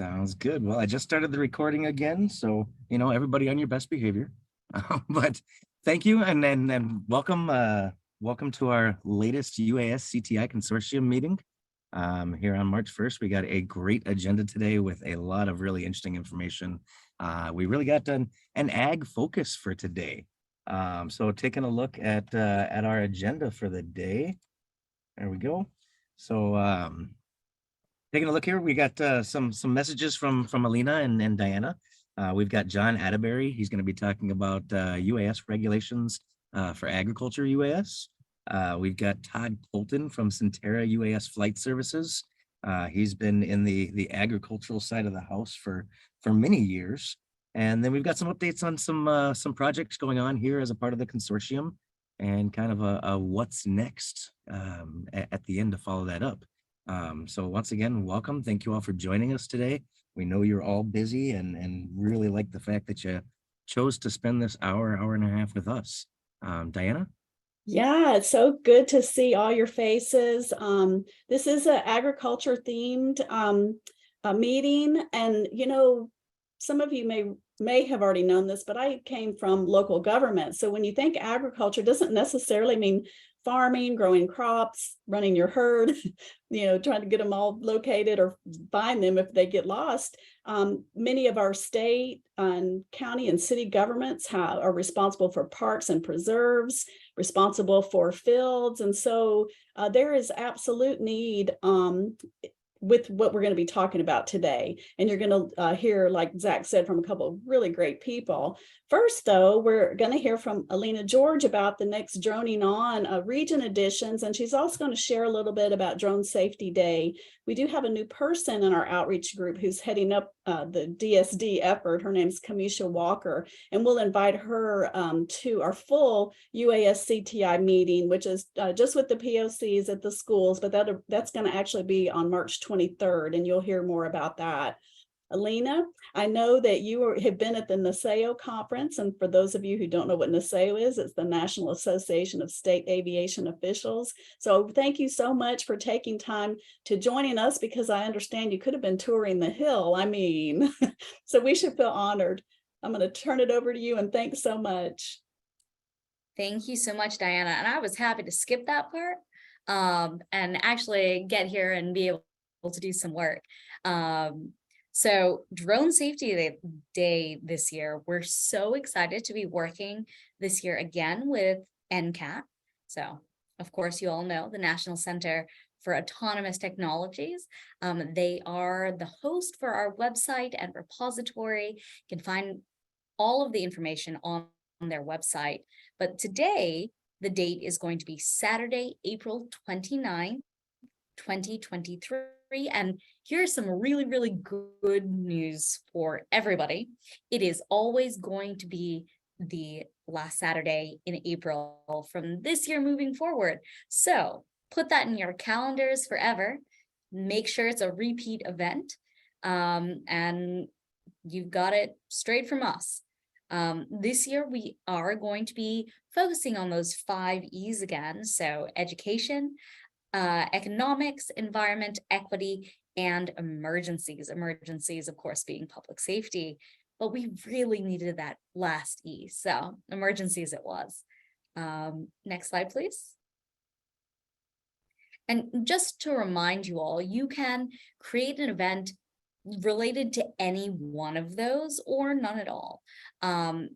Sounds good. Well, I just started the recording again, so everybody on your best behavior. But thank you, and welcome, welcome to our latest UAS-CTI Consortium meeting. Here on March 1st, we got a great agenda today with a lot of really interesting information. We really got an ag focus for today. So taking a look at our agenda for the day. There we go. So taking a look here, we got some messages from Alina and Diana. We've got John Atterbury. He's going to be talking about UAS regulations for agriculture UAS. We've got Todd Colton from Centera UAS Flight Services. He's been in the agricultural side of the house for many years. And then we've got some updates on some projects going on here as a part of the consortium, and kind of a what's next at the end to follow that up. So once again, welcome. Thank you all for joining us today. We know you're all busy and really like the fact that you chose to spend this hour and a half with us. Diana? Yeah, it's so good to see all your faces. This is an agriculture themed meeting, and some of you may have already known this, but I came from local government. So when you think agriculture, doesn't necessarily mean farming, growing crops, running your herd, trying to get them all located or find them if they get lost. Many of our state and county and city governments are responsible for parks and preserves, responsible for fields. And so there is absolute need with what we're going to be talking about today. And you're going to hear, like Zach said, from a couple of really great people. First, though, we're going to hear from Alina George about the next Droning On region editions, and she's also going to share a little bit about Drone Safety Day. We do have a new person in our outreach group who's heading up the DSD effort. Her name's Kamisha Walker, and we'll invite her to our full UAS-CTI meeting, which is just with the POCs at the schools, but that's going to actually be on March 23rd, and you'll hear more about that. Alina, I know that you have been at the NASAO conference, and for those of you who don't know what NASAO is, it's the National Association of State Aviation Officials. So thank you so much for taking time to joining us, because I understand you could have been touring the Hill. I mean, so we should feel honored. I'm going to turn it over to you, and thanks so much. Thank you so much, Diana. And I was happy to skip that part and actually get here and be able to do some work. So Drone Safety Day this year, we're so excited to be working this year again with NCAT. So, of course, you all know the National Center for Autonomous Technologies. They are the host for our website and repository. You can find all of the information on their website. But today, the date is going to be Saturday, April 29, 2023. And here's some really, really good news for everybody. It is always going to be the last Saturday in April from this year moving forward. So put that in your calendars forever. Make sure it's a repeat event. And you've got it straight from us. This year, we are going to be focusing on those 5 E's again. So education, economics, environment, equity, and emergencies. Emergencies, of course, being public safety, but we really needed that last E. So emergencies it was. Next slide, please. And just to remind you all, you can create an event related to any one of those or none at all.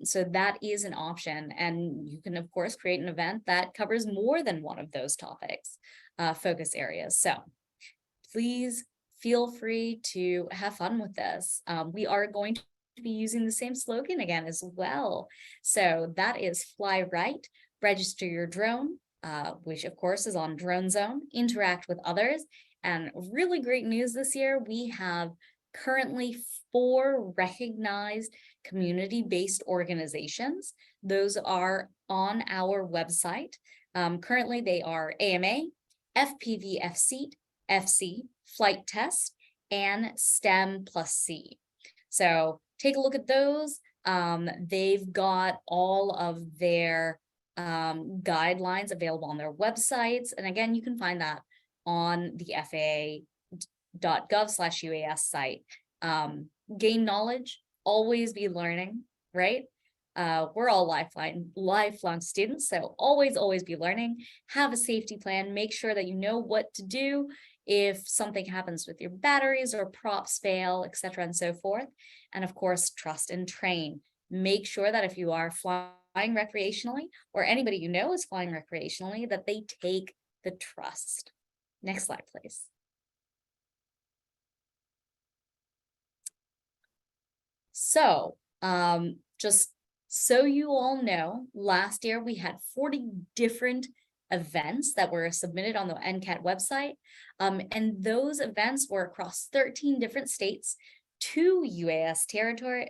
So that is an option. And you can, of course, create an event that covers more than one of those topics, focus areas. So please feel free to have fun with this. We are going to be using the same slogan again as well. So that is fly right, register your drone, which of course is on Drone Zone, interact with others. And really great news this year, we have currently 4 recognized community-based organizations. Those are on our website. Currently, they are AMA, FPV-FC, FC, Flight Test, and STEM plus C. So take a look at those. They've got all of their guidelines available on their websites. And again, you can find that on the FAA.gov/UAS site. gain knowledge, always be learning, right? We're all lifelong students, so always be learning. Have a safety plan. Make sure that you know what to do if something happens with your batteries or props fail, etc., and so forth. And of course, trust and train. Make sure that if you are flying recreationally, or anybody you know is flying recreationally, that they take the trust. Next slide, please. So, just so you all know, last year we had 40 different events that were submitted on the NCAT website. And those events were across 13 different states, 2 US territories,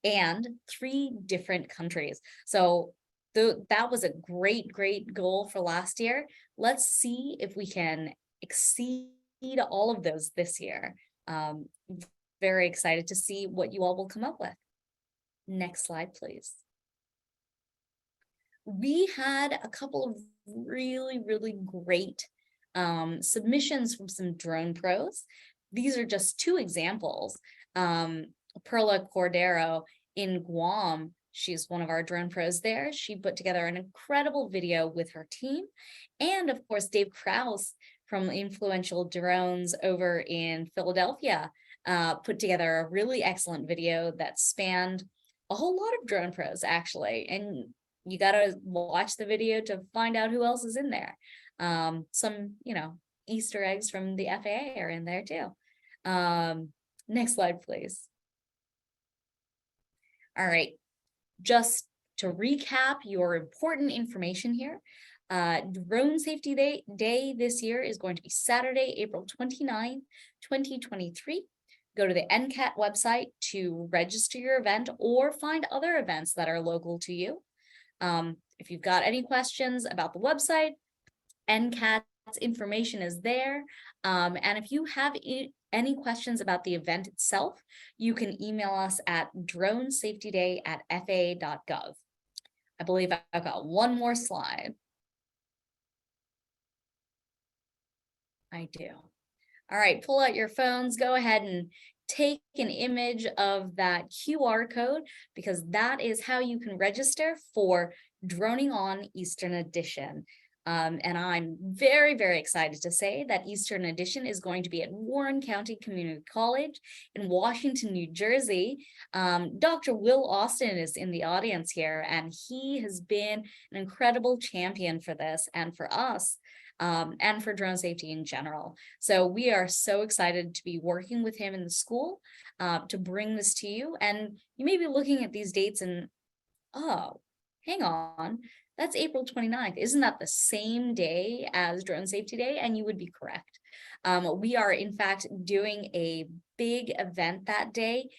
and 3 different countries. So that was a great goal for last year. Let's see if we can exceed all of those this year. Very excited to see what you all will come up with. Next slide, please. We had a couple of really great submissions from some drone pros. These are just 2 examples. Perla Cordero in Guam, she's one of our drone pros there. She put together an incredible video with her team. And of course, Dave Krause from Influential Drones over in Philadelphia put together a really excellent video that spanned a whole lot of drone pros, actually. And you got to watch the video to find out who else is in there. Some, Easter eggs from the FAA are in there too. Next slide, please. All right, just to recap your important information here, Drone Safety Day this year is going to be Saturday, April 29th, 2023. Go to the NCAT website to register your event or find other events that are local to you. If you've got any questions about the website, NCAT's information is there. And if you have any questions about the event itself, you can email us at dronesafetyday@faa.gov. I believe I've got one more slide. I do. All right, pull out your phones, go ahead and take an image of that QR code, because that is how you can register for Droning On Eastern Edition. And I'm very excited to say that Eastern Edition is going to be at Warren County Community College in Washington, New Jersey. Dr. Will Austin is in the audience here, and he has been an incredible champion for this and for us. And for drone safety in general. So we are so excited to be working with him in the school to bring this to you. And you may be looking at these dates and, oh, hang on, that's April 29th. Isn't that the same day as Drone Safety Day? And you would be correct. We are in fact doing a big event that day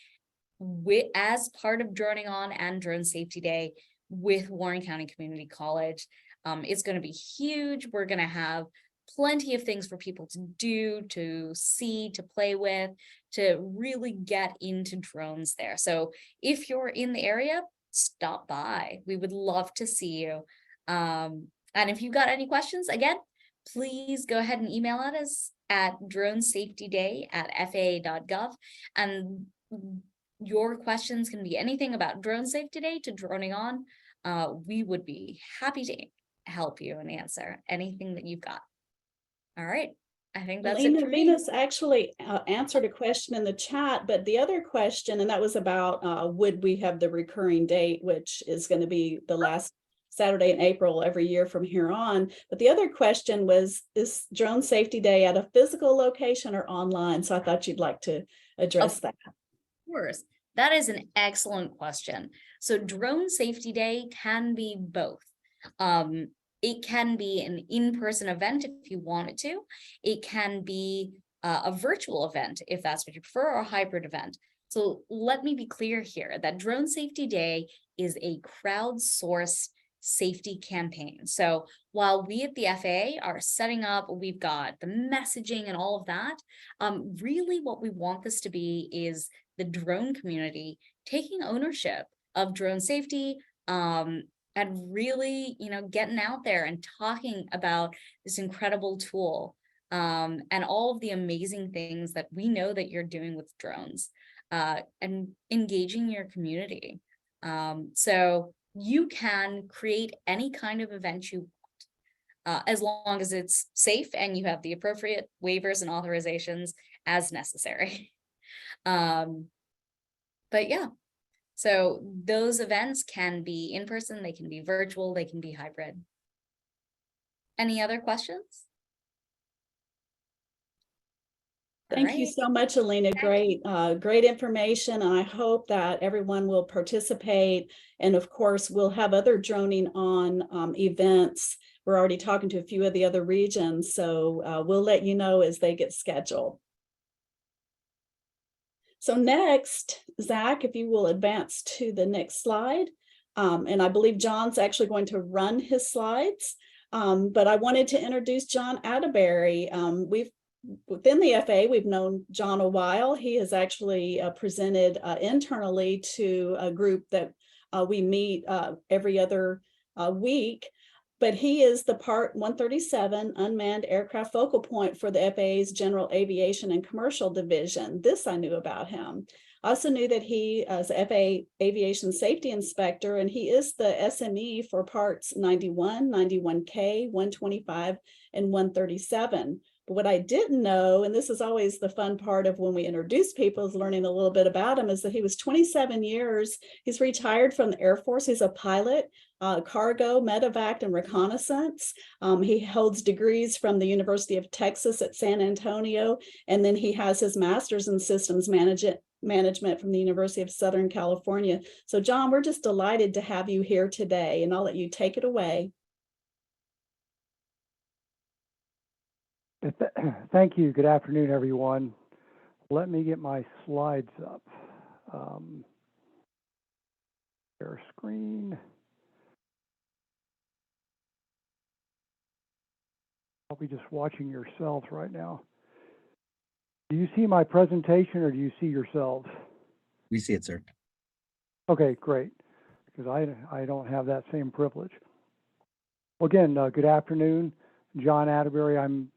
as part of Droning On and Drone Safety Day with Warren County Community College. It's going to be huge. We're going to have plenty of things for people to do, to see, to play with, to really get into drones there. So if you're in the area, stop by. We would love to see you. And if you've got any questions, again, please go ahead and email us at dronesafetyday@faa.gov. And your questions can be anything about Drone Safety Day to Droning On. We would be happy to help you and answer anything that you've got. All right, I think that's it for me. Venus actually answered a question in the chat, but the other question, and that was about would we have the recurring date, which is going to be the last Saturday in April every year from here on. But the other question was, is Drone Safety Day at a physical location or online? So I thought you'd like to address that. Of course, that is an excellent question. So Drone Safety Day can be both. It can be an in-person event if you want it to. It can be a virtual event if that's what you prefer, or a hybrid event. So let me be clear here that Drone Safety Day is a crowdsourced safety campaign. So while we at the FAA are setting up, we've got the messaging and all of that, really what we want this to be is the drone community taking ownership of drone safety, and really, getting out there and talking about this incredible tool. and all of the amazing things that we know that you're doing with drones, and engaging your community. So you can create any kind of event you want, as long as it's safe and you have the appropriate waivers and authorizations as necessary. But yeah, so those events can be in person, they can be virtual, they can be hybrid. Any other questions? Thank you so much, Alina. Great, great information. And I hope that everyone will participate. And of course, we'll have other droning on events. We're already talking to a few of the other regions, so we'll let you know as they get scheduled. So next, Zach, if you will advance to the next slide. And I believe John's actually going to run his slides. But I wanted to introduce John Atterbury. Within the FAA, we've known John a while. He has actually presented internally to a group that we meet every other week. But he is the Part 137 unmanned aircraft focal point for the FAA's General Aviation and Commercial Division. This I knew about him. I also knew that he is FAA Aviation Safety Inspector, and he is the SME for Parts 91, 91K, 125, and 137. But what I didn't know, and this is always the fun part of when we introduce people, is learning a little bit about him, is that he was 27 years. He's retired from the Air Force. He's a pilot, cargo, medevac, and reconnaissance. He holds degrees from the University of Texas at San Antonio, and then he has his master's in systems management from the University of Southern California. So John, we're just delighted to have you here today, and I'll let you take it away. Thank you. Good afternoon, everyone. Let me get my slides up. Share screen. I'll be just watching yourselves right now. Do you see my presentation or do you see yourselves? We see it, sir. Okay, great, because I don't have that same privilege. Well, again, good afternoon. John Atterbury. I'm,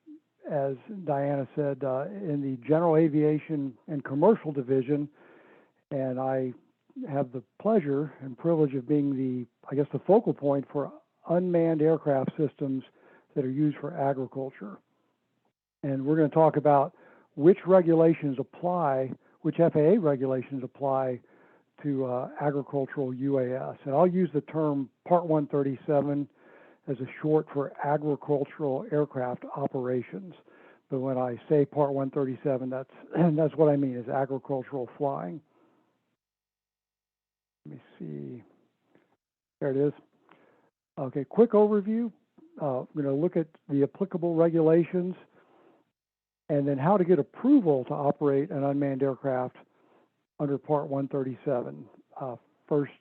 as Diana said, in the General Aviation and Commercial Division, and I have the pleasure and privilege of being the focal point for unmanned aircraft systems that are used for agriculture. And we're going to talk about which regulations apply, which FAA regulations apply to agricultural UAS. And I'll use the term Part 137 as a short for agricultural aircraft operations. But when I say Part 137, that's what I mean, is agricultural flying. Let me see. There it is. Okay, quick overview. I'm going to look at the applicable regulations and then how to get approval to operate an unmanned aircraft under Part 137. First,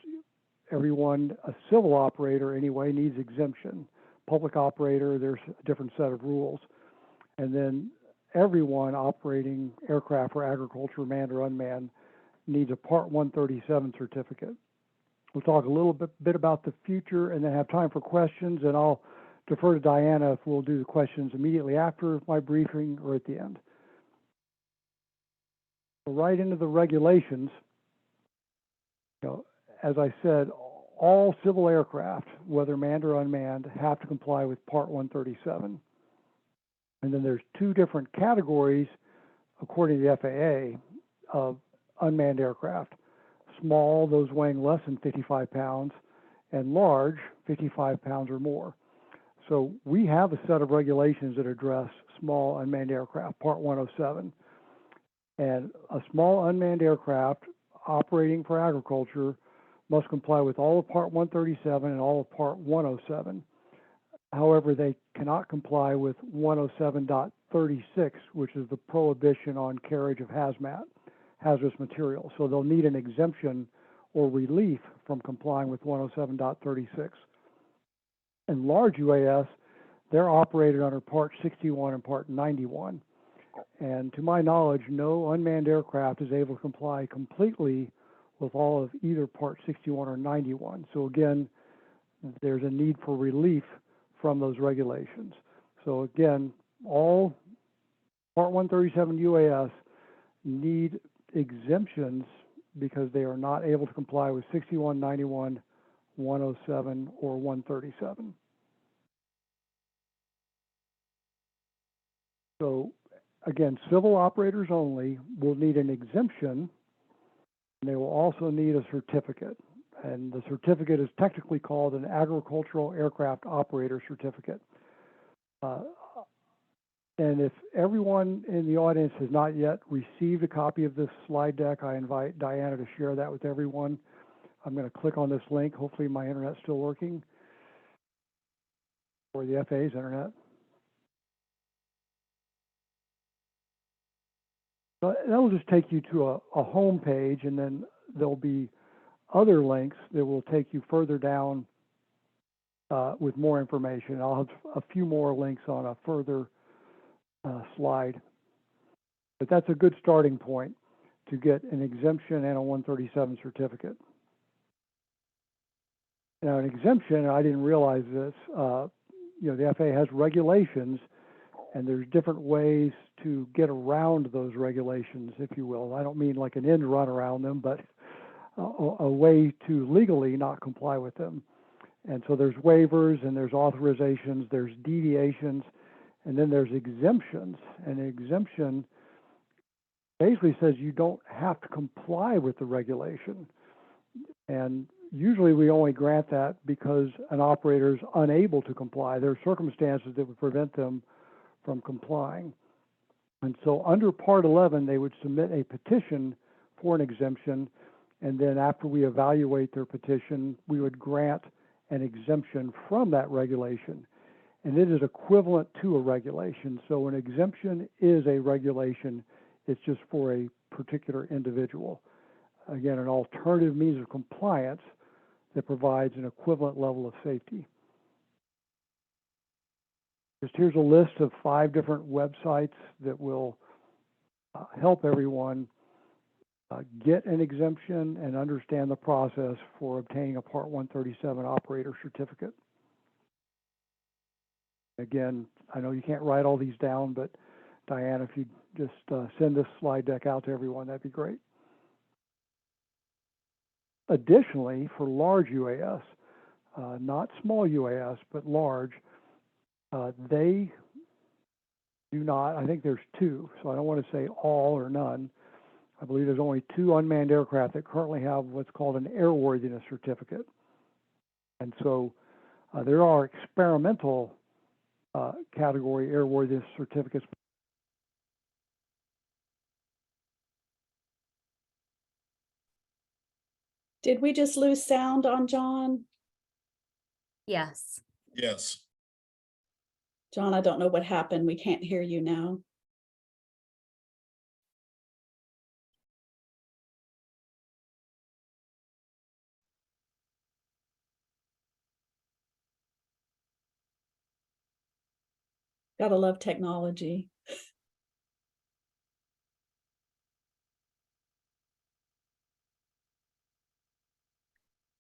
everyone, a civil operator anyway, needs exemption. Public operator, there's a different set of rules. And then everyone operating aircraft for agriculture, manned or unmanned, needs a Part 137 certificate. We'll talk a little bit about the future and then have time for questions, and I'll defer to Diana if we'll do the questions immediately after my briefing or at the end. So right into the regulations. As I said, all civil aircraft, whether manned or unmanned, have to comply with Part 137. And then there's two different categories, according to the FAA, of unmanned aircraft. Small, those weighing less than 55 pounds, and large, 55 pounds or more. So we have a set of regulations that address small unmanned aircraft, Part 107. And a small unmanned aircraft operating for agriculture must comply with all of Part 137 and all of Part 107. However, they cannot comply with 107.36, which is the prohibition on carriage of hazardous materials. So they'll need an exemption or relief from complying with 107.36. And large UAS, they're operated under Part 61 and Part 91. And to my knowledge, no unmanned aircraft is able to comply completely with all of either Part 61 or 91. So again, there's a need for relief from those regulations. So again, all Part 137 UAS need exemptions because they are not able to comply with 6191, 107, or 137. So again, civil operators only will need an exemption, and they will also need a certificate. And the certificate is technically called an agricultural aircraft operator certificate. And if everyone in the audience has not yet received a copy of this slide deck, I invite Diana to share that with everyone. I'm going to click on this link. Hopefully my internet's still working, or the FAA's internet. So that'll just take you to a home page, and then there'll be other links that will take you further down with more information. I'll have a few more links on a further slide. But that's a good starting point to get an exemption and a 137 certificate. Now, an exemption, I didn't realize this, the FAA has regulations, and there's different ways to get around those regulations, if you will. I don't mean like an end run around them, but a way to legally not comply with them. And so there's waivers, and there's authorizations, there's deviations, and then there's exemptions. And an exemption basically says you don't have to comply with the regulation. And usually we only grant that because an operator is unable to comply. There are circumstances that would prevent them from complying. And so under Part 11, they would submit a petition for an exemption, and then after we evaluate their petition, we would grant an exemption from that regulation. And it is equivalent to a regulation. So an exemption is a regulation. It's just for a particular individual. Again, an alternative means of compliance that provides an equivalent level of safety. Just here's a list of 5 different websites that will help everyone get an exemption and understand the process for obtaining a Part 137 operator certificate. Again, I know you can't write all these down, but Diana, if you just send this slide deck out to everyone, that'd be great. Additionally, for large UAS, not small UAS, but large, they do not, I think there's 2, so I don't want to say all or none. I believe there's only 2 unmanned aircraft that currently have what's called an airworthiness certificate. And so there are experimental category airworthiness certificates. Did we just lose sound on John? Yes. Yes. John, I don't know what happened. We can't hear you now. Gotta love technology.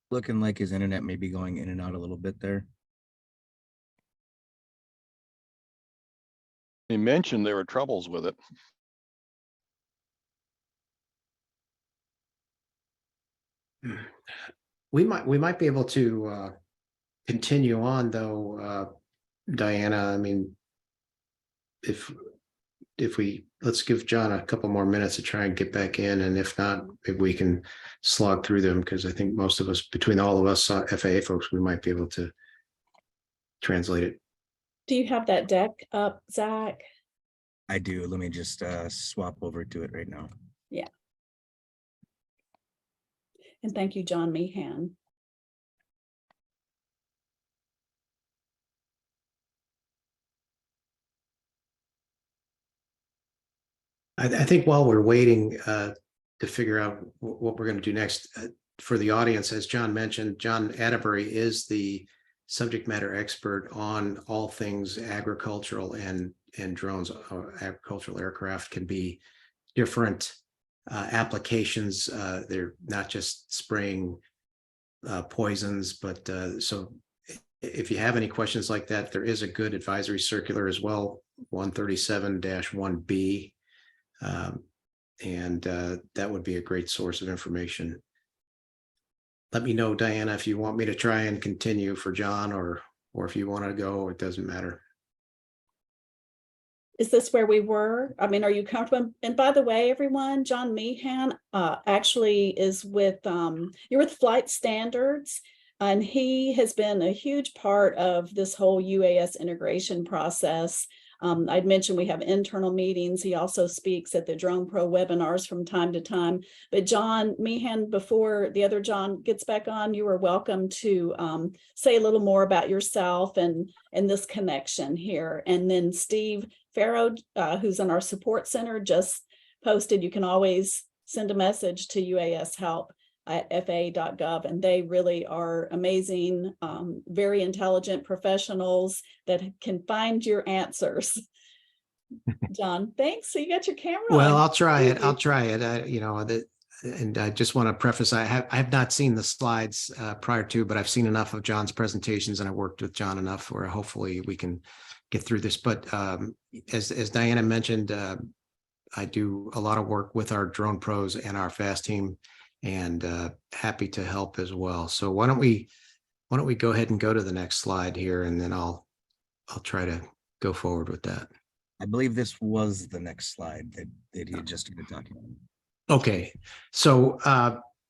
Looking like his internet may be going in and out a little bit there. He mentioned there were troubles with it. We might be able to continue on though, Diana. I mean, if we, let's give John a couple more minutes to try and get back in, and if not, maybe we can slog through them, because I think most of us, between all of us FAA folks, we might be able to translate it. Do you have that deck up, Zach? I do. Let me just swap over to it right now. Yeah. And thank you, John Meehan. I think while we're waiting to figure out what we're going to do next, for the audience, as John mentioned, John Atterbury is the subject matter expert on all things agricultural and drones. Agricultural aircraft can be different applications. They're not just spraying poisons, but so if you have any questions like that, there is a good advisory circular as well 137-1B. And that would be a great source of information. Let me know, Diana, if you want me to try and continue for John, or if you want to go, it doesn't matter. Is this where we were? I mean, are you comfortable? And by the way, everyone, John Meehan actually is with, you're with Flight Standards, and he has been a huge part of this whole UAS integration process. I'd mentioned we have internal meetings. He also speaks at the Drone Pro webinars from time to time. But John Meehan, before the other John gets back on, you are welcome to say a little more about yourself and this connection here. And then Steve Farrow, who's in our support center, just posted, you can always send a message to UAS help at faa.gov, and they really are amazing, very intelligent professionals that can find your answers. John, thanks. So you got your camera Well, on. I'll try it. Thank I'll you. try it. And I just want to preface, I have not seen the slides prior to, but I've seen enough of John's presentations, and I worked with John enough where hopefully we can get through this. But as Diana mentioned, I do a lot of work with our drone pros and our FAST team, and happy to help as well. So why don't we go ahead and go to the next slide here, and then I'll try to go forward with that. I believe this was the next slide that you just started talking about. Okay, so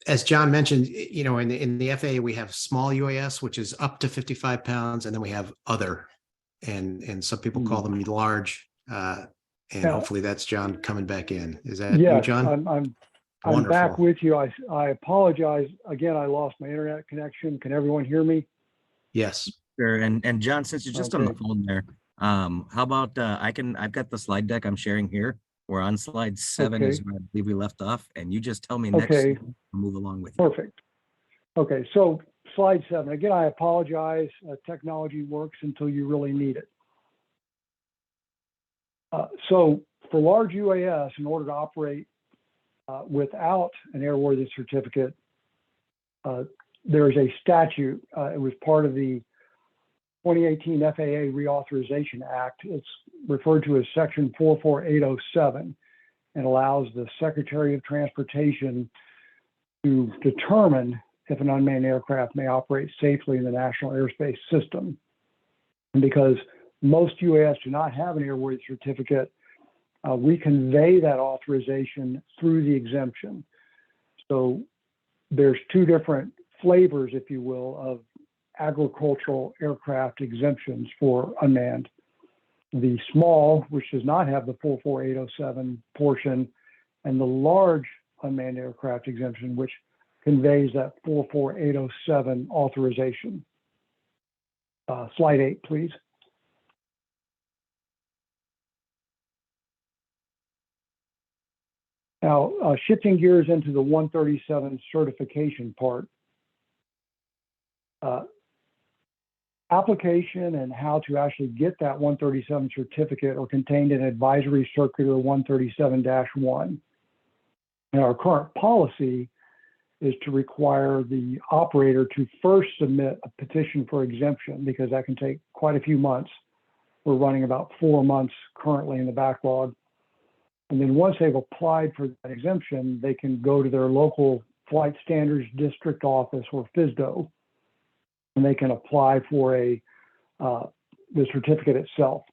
as John mentioned, you know, in the FAA we have small UAS, which is up to 55 pounds, and then we have other, and some people call them large. And Yeah. hopefully that's John coming back in. Is that Yes, you, John? I'm back Wonderful. with you. I apologize. Again, I lost my internet connection. Can everyone hear me? Yes. Sure. And John, since you're just on the Okay. phone there, how about I've got the slide deck I'm sharing here. We're on slide 7 is Okay. where I believe we left off, and you just tell me next. Okay. I'll move along with you. Perfect. Okay, so slide 7. Again, I apologize. Technology works until you really need it. So for large UAS, in order to operate without an airworthiness certificate, there is a statute. It was part of the 2018 FAA Reauthorization Act. It's referred to as Section 44807, and allows the Secretary of Transportation to determine if an unmanned aircraft may operate safely in the national airspace system. And because most UAS do not have an airworthiness certificate, we convey that authorization through the exemption. So there's two different flavors, if you will, of agricultural aircraft exemptions for unmanned. The small, which does not have the 44807 portion, and the large unmanned aircraft exemption, which conveys that 44807 authorization. Slide 8, please. Now, shifting gears into the 137 certification part. Application and how to actually get that 137 certificate are contained in Advisory Circular 137-1. And our current policy is to require the operator to first submit a petition for exemption, because that can take quite a few months. We're running about 4 months currently in the backlog. And then once they've applied for that exemption, they can go to their local Flight Standards District Office, or FSDO, and they can apply for the certificate itself.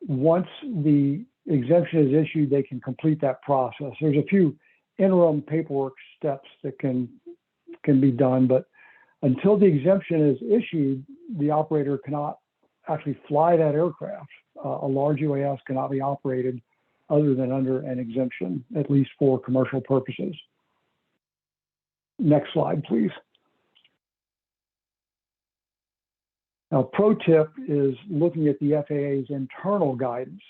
Once the exemption is issued, they can complete that process. There's a few interim paperwork steps that can be done, but until the exemption is issued, the operator cannot actually fly that aircraft. A large UAS cannot be operated other than under an exemption, at least for commercial purposes. Next slide, please. Now, pro tip is looking at the FAA's internal guidance.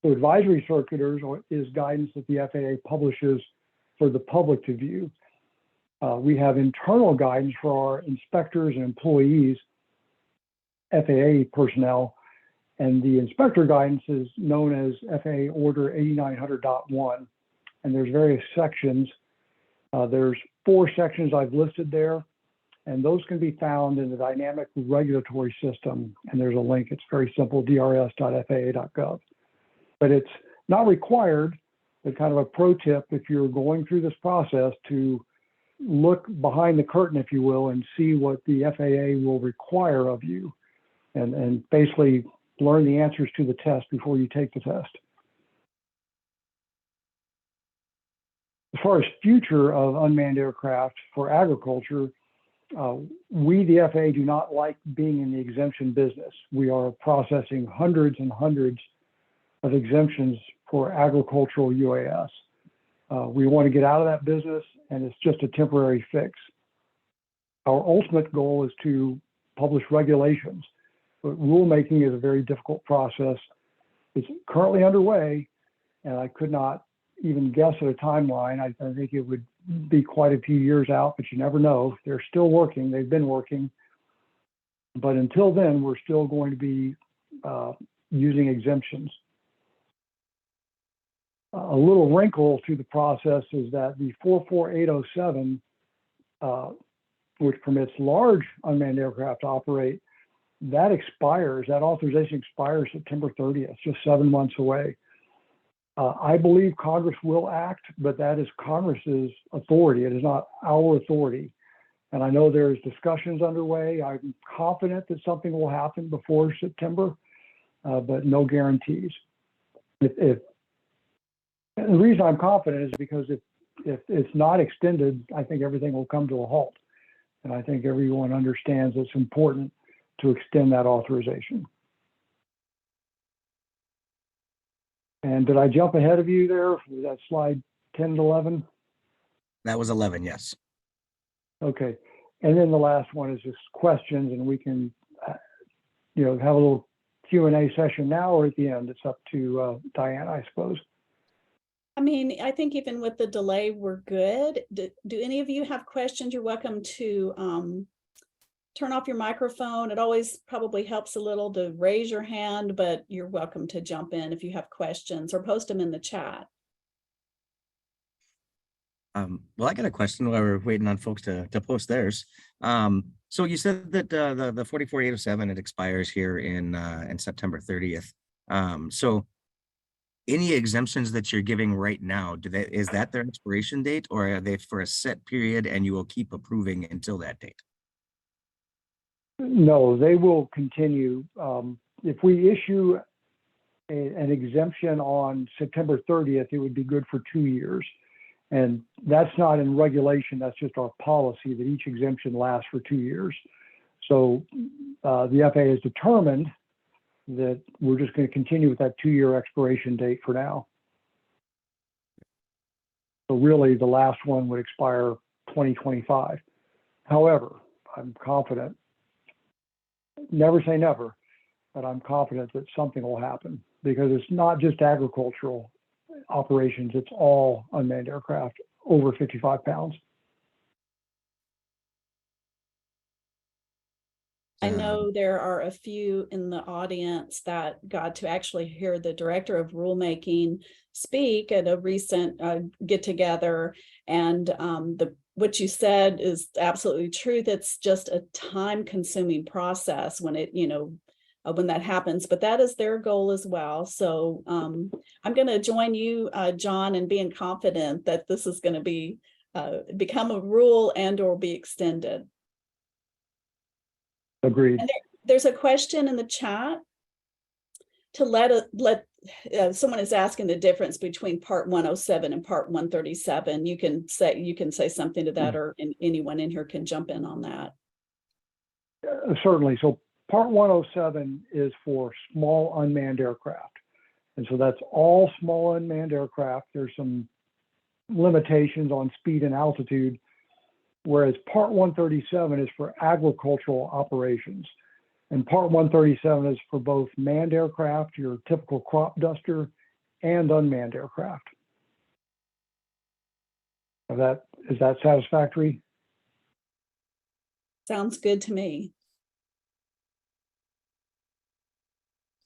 So advisory circulars is guidance that the FAA publishes for the public to view. We have internal guidance for our inspectors and employees, FAA personnel, and the inspector guidance is known as FAA Order 8900.1. And there's various sections. There's 4 sections I've listed there. And those can be found in the dynamic regulatory system. And there's a link, it's very simple, drs.faa.gov. But it's not required, but kind of a pro tip if you're going through this process to look behind the curtain, if you will, and see what the FAA will require of you, and basically learn the answers to the test before you take the test. As far as future of unmanned aircraft for agriculture, we, the FAA, do not like being in the exemption business. We are processing hundreds and hundreds of exemptions for agricultural UAS. We want to get out of that business, and it's just a temporary fix. Our ultimate goal is to publish regulations, but rulemaking is a very difficult process. It's currently underway, and I could not even guess at a timeline. I think it would be quite a few years out, but you never know. They're still working. They've been working. But until then, we're still going to be using exemptions. A little wrinkle to the process is that the 44807, which permits large unmanned aircraft to operate, that expires, that authorization expires September 30th, just 7 months away. I believe Congress will act, but that is Congress's authority. It is not our authority. And I know there's discussions underway. I'm confident that something will happen before September, but no guarantees. And the reason I'm confident is because if it's not extended, I think everything will come to a halt. And I think everyone understands it's important to extend that authorization. And did I jump ahead of you there? Was that slide 10 and 11? That was 11, yes. Okay. And then the last one is just questions, and we can, have a little Q&A session now or at the end. It's up to Diana, I suppose. I mean, I think even with the delay, we're good. Do any of you have questions? You're welcome to turn off your microphone. It always probably helps a little to raise your hand, but you're welcome to jump in if you have questions or post them in the chat. Well, I got a question while we're waiting on folks to post theirs. So you said that the 44807, it expires here in September 30th. So any exemptions that you're giving right now, is that their expiration date, or are they for a set period and you will keep approving until that date? No, they will continue. If we issue an exemption on September 30th, it would be good for 2 years. And that's not in regulation, that's just our policy that each exemption lasts for 2 years. So the FAA has determined that we're just going to continue with that 2-year expiration date for now. So really the last one would expire 2025. However, I'm confident, never say never, but I'm confident that something will happen, because it's not just agricultural operations, it's all unmanned aircraft over 55 pounds. I know there are a few in the audience that got to actually hear the director of rulemaking speak at a recent get-together, and what you said is absolutely true. It's just a time-consuming process when it, when that happens, but that is their goal as well. So I'm going to join you, John, in being confident that this is going to be become a rule and or be extended. Agreed. And there's a question in the chat to someone is asking the difference between Part 107 and Part 137. You can say something to that, or anyone in here can jump in on that. Certainly. So Part 107 is for small unmanned aircraft. And so that's all small unmanned aircraft. There's some limitations on speed and altitude, whereas Part 137 is for agricultural operations. And Part 137 is for both manned aircraft, your typical crop duster, and unmanned aircraft. Is that satisfactory? Sounds good to me.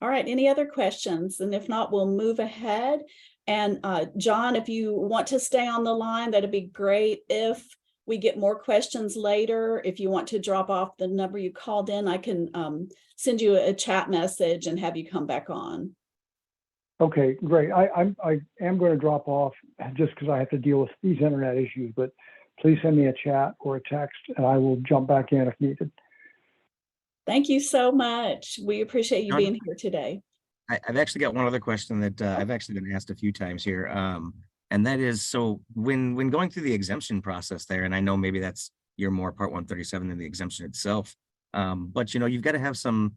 All right, any other questions? And if not, we'll move ahead. And John, if you want to stay on the line, that'd be great. If we get more questions later, if you want to drop off the number you called in, I can send you a chat message and have you come back on. Okay, great. I am going to drop off just because I have to deal with these internet issues, but please send me a chat or a text and I will jump back in if needed. Thank you so much. We appreciate you John? being here today. I've actually got one other question that I've actually been asked a few times here. And that is, so when going through the exemption process there, and I know maybe that's your more Part 137 than the exemption itself, but you've got to have some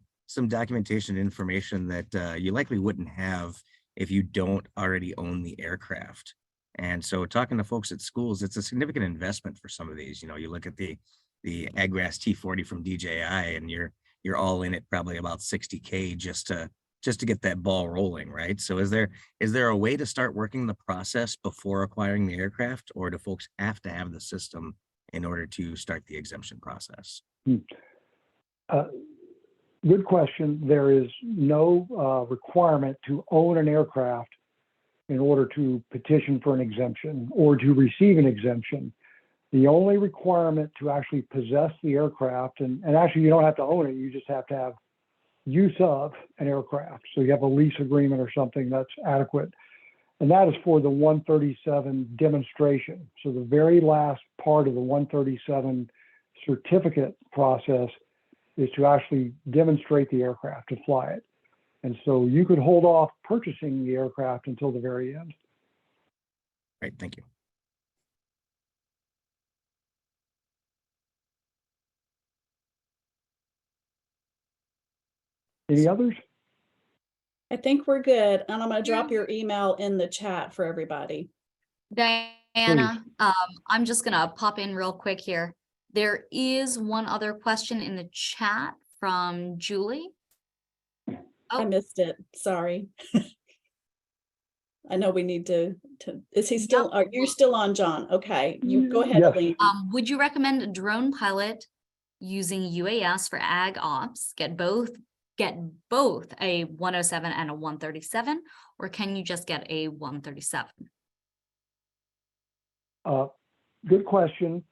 documentation information that you likely wouldn't have if you don't already own the aircraft. And so talking to folks at schools, it's a significant investment for some of these. You look at the AgRas T40 from DJI, and you're all in at probably about $60K just to get that ball rolling, right? So is there a way to start working the process before acquiring the aircraft, or do folks have to have the system in order to start the exemption process? Good question. There is no requirement to own an aircraft in order to petition for an exemption or to receive an exemption. The only requirement to actually possess the aircraft, and actually you don't have to own it, you just have to have use of an aircraft. So you have a lease agreement or something that's adequate. And that is for the 137 demonstration. So the very last part of the 137 certificate process is to actually demonstrate the aircraft, to fly it. And so you could hold off purchasing the aircraft until the very end. Great, thank you. Any others? I think we're good. And I'm going to drop Yeah. your email in the chat for everybody. Diana, I'm just gonna pop in real quick here. There is one other question in the chat from Julie. I Oh. missed it. Sorry. I know we need to, is he still, are you still on, John? Okay, you go ahead, Yes. Aline. Would you recommend a drone pilot using UAS for ag ops, get both a 107 and a 137, or can you just get a 137? Good question.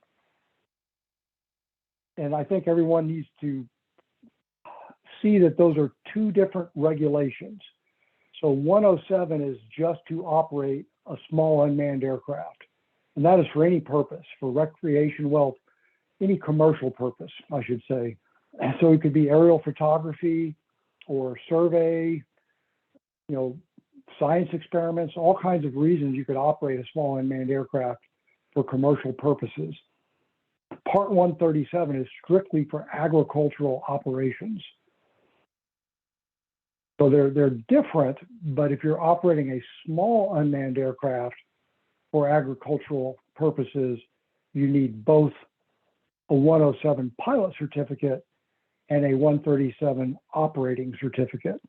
And I think everyone needs to see that those are two different regulations. So 107 is just to operate a small unmanned aircraft. And that is for any purpose, for recreation, well, any commercial purpose, I should say. And so it could be aerial photography or survey, science experiments, all kinds of reasons you could operate a small unmanned aircraft for commercial purposes. Part 137 is strictly for agricultural operations. So they're different, but if you're operating a small unmanned aircraft for agricultural purposes, you need both a 107 pilot certificate and a 137 operating certificate.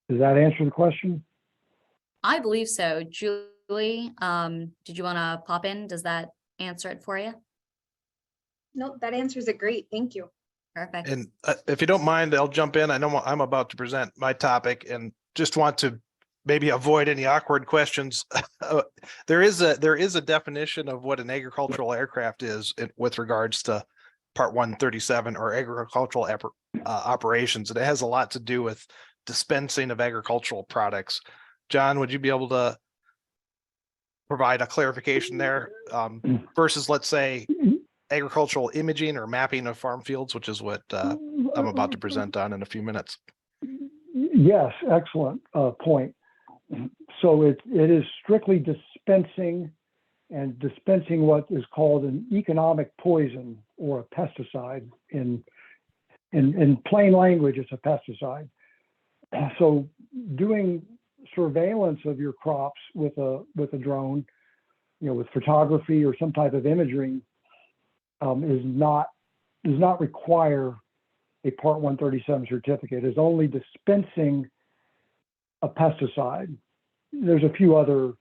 Does that answer the question? I believe so. Julie, did you want to pop in? Does that answer it for you? No, that answers it great. Thank you. Perfect. And if you don't mind, I'll jump in. I know I'm about to present my topic and just want to maybe avoid any awkward questions. There is a definition of what an agricultural aircraft is with regards to Part 137 or agricultural operations. And it has a lot to do with dispensing of agricultural products. John, would you be able to provide a clarification there versus, let's say, agricultural imaging or mapping of farm fields, which is what I'm about to present on in a few minutes? Yes, excellent point. So it is strictly dispensing what is called an economic poison or a pesticide. In plain language, it's a pesticide. So doing surveillance of your crops with a drone, with photography or some type of imagery, does not require a Part 137 certificate. It's only dispensing a pesticide. There's a few other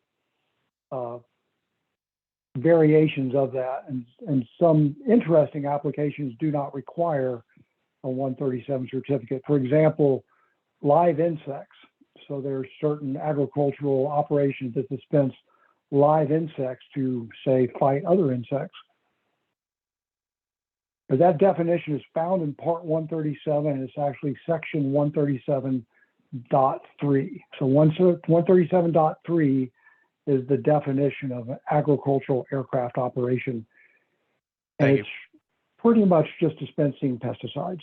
variations of that, and some interesting applications do not require a 137 certificate. For example, live insects. So there's certain agricultural operations that dispense live insects to, say, fight other insects. But that definition is found in Part 137, and it's actually Section 137.3. So 137.3 is the definition of an agricultural aircraft operation. And Thank you. it's pretty much just dispensing pesticides.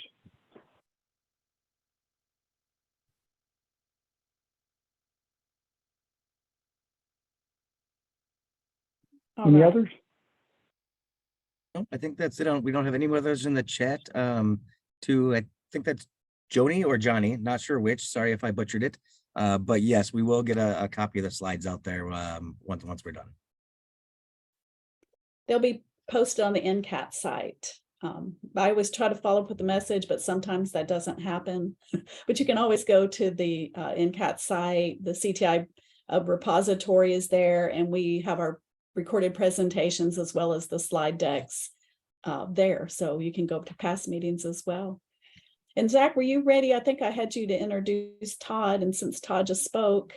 All Any right. others? No, I think that's it. We don't have any others in the chat. I think that's Joni or Johnny, not sure which. Sorry if I butchered it. But yes, we will get a copy of the slides out there once we're done. They'll be posted on the NCAT site. I always try to follow up with the message, but sometimes that doesn't happen. But you can always go to the NCAT site. The CTI repository is there, and we have our recorded presentations as well as the slide decks there. So you can go to past meetings as well. And Zach, were you ready? I think I had you to introduce Todd, and since Todd just spoke,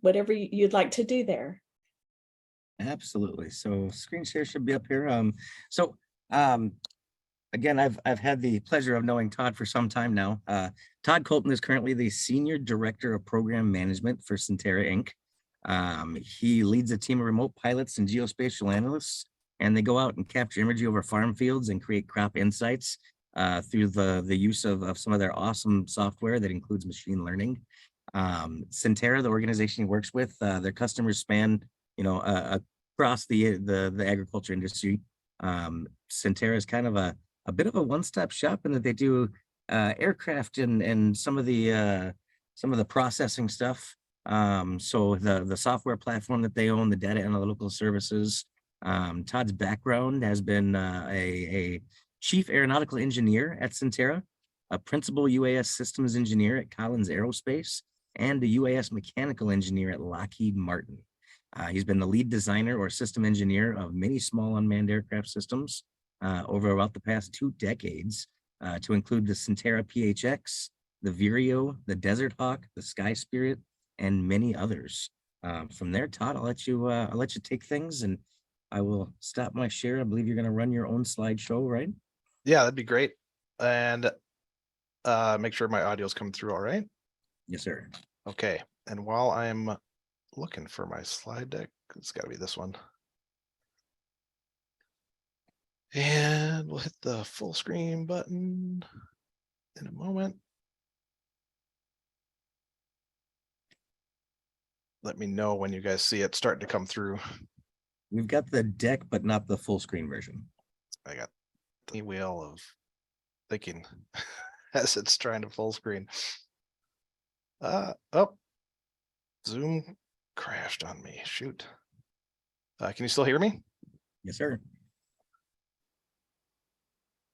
whatever you'd like to do there. Absolutely. So screen share should be up here. Again, I've had the pleasure of knowing Todd for some time now. Todd Colton is currently the Senior Director of Program Management for Centera Inc. He leads a team of remote pilots and geospatial analysts, and they go out and capture imagery over farm fields and create crop insights through the use of some of their awesome software that includes machine learning. Centera, the organization he works with, their customers span, across the agriculture industry. Centera is kind of a bit of a one-stop shop in that they do aircraft and some of the processing stuff. So the software platform that they own, the data analytical services. Todd's background has been a chief aeronautical engineer at Centera, a principal UAS systems engineer at Collins Aerospace, and a UAS mechanical engineer at Lockheed Martin. He's been the lead designer or system engineer of many small unmanned aircraft systems over about the past 2 decades, to include the Centera PHX, the Vireo, the Desert Hawk, the Sky Spirit, and many others. From there, Todd, I'll let you take things, and I will stop my share. I believe you're going to run your own slideshow, right? Yeah, that'd be great. And make sure my audio's coming through all right. Yes, sir. Okay. And while I'm looking for my slide deck, it's got to be this one. And we'll hit the full screen button in a moment. Let me know when you guys see it starting to come through. We've got the deck, but not the full screen version. I got the wheel of thinking as it's trying to full screen. Oh, Zoom crashed on me. Shoot. Can you still hear me? Yes, sir.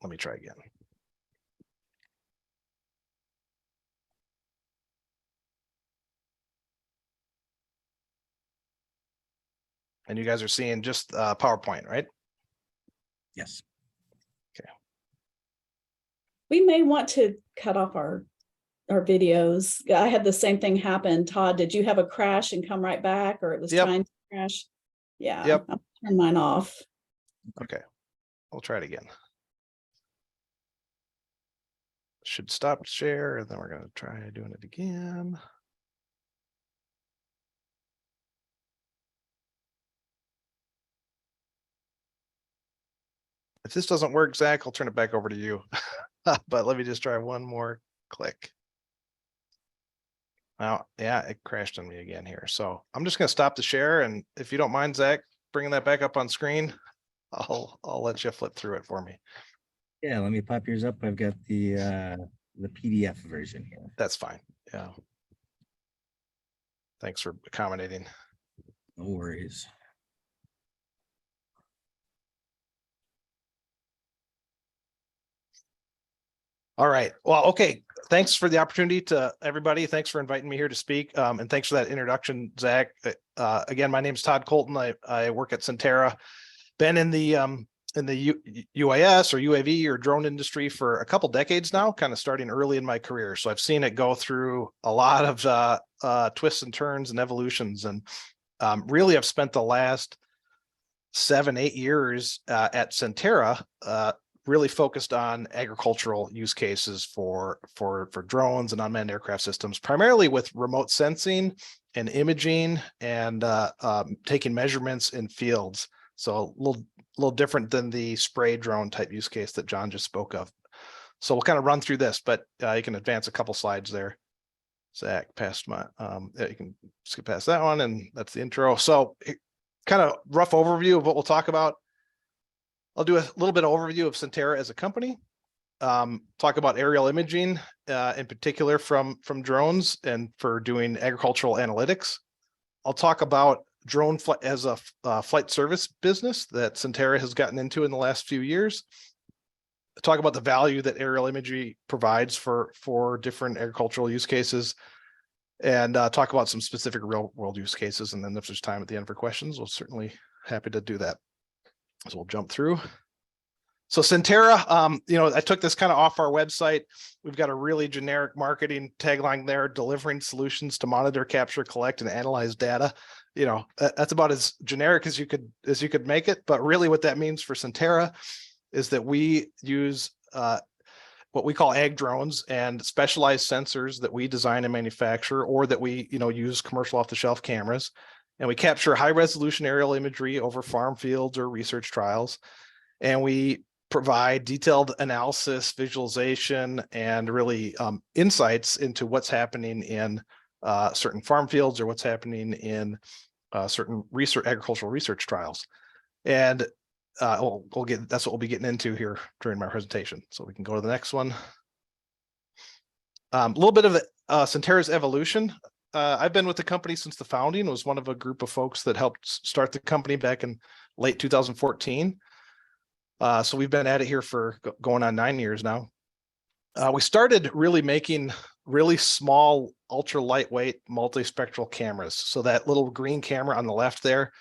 Let me try again. And you guys are seeing just PowerPoint, right? Yes. We may want to cut off our videos. I had the same thing happen. Todd, did you have a crash and come right back, or it was Yep. trying to crash? Yeah, Yep. I'll turn mine off. Okay, we'll try it again. Should stop share, and then we're going to try doing it again. If this doesn't work, Zach, I'll turn it back over to you. But let me just try one more click. Now, yeah, it crashed on me again here. So I'm just going to stop the share. And if you don't mind, Zach, bringing that back up on screen, I'll let you flip through it for me. Yeah, let me pop yours up. I've got the PDF version here. That's fine. Yeah. Thanks for accommodating. No worries. All right. Well, okay. Thanks for the opportunity to everybody. Thanks for inviting me here to speak. And thanks for that introduction, Zach. Again, my name is Todd Colton. I work at Centera. Been in the UAS or UAV or drone industry for a couple decades now, kind of starting early in my career. So I've seen it go through a lot of twists and turns and evolutions. And Really, I've spent the last 7-8 years at Centera, really focused on agricultural use cases for drones and unmanned aircraft systems, primarily with remote sensing and imaging and taking measurements in fields. So a little different than the spray drone type use case that John just spoke of. So we'll kind of run through this, but you can advance a couple slides there. Zach, past my, you can skip past that one, and that's the intro. So kind of rough overview of what we'll talk about. I'll do a little bit of overview of Centera as a company, talk about aerial imaging, in particular from drones and for doing agricultural analytics. I'll talk about drone as a flight service business that Centera has gotten into in the last few years. Talk about the value that aerial imagery provides for different agricultural use cases, and talk about some specific real world use cases. And then if there's time at the end for questions, we'll certainly happy to do that. So we'll jump through. So Centera, I took this kind of off our website. We've got a really generic marketing tagline there: delivering solutions to monitor, capture, collect, and analyze data. That's about as generic as you could make it. But really what that means for Centera is that we use what we call ag drones and specialized sensors that we design and manufacture, or that we use commercial off-the-shelf cameras, and we capture high-resolution aerial imagery over farm fields or research trials, and we provide detailed analysis, visualization, and really insights into what's happening in certain farm fields or what's happening in certain agricultural research trials. And that's what we'll be getting into here during my presentation. So we can go to the next one. A little bit of Centera's evolution. I've been with the company since the founding. Was one of a group of folks that helped start the company back in late 2014. So we've been at it here for going on 9 years now. We started really making really small, ultra lightweight, multispectral cameras. So that little green camera on the left there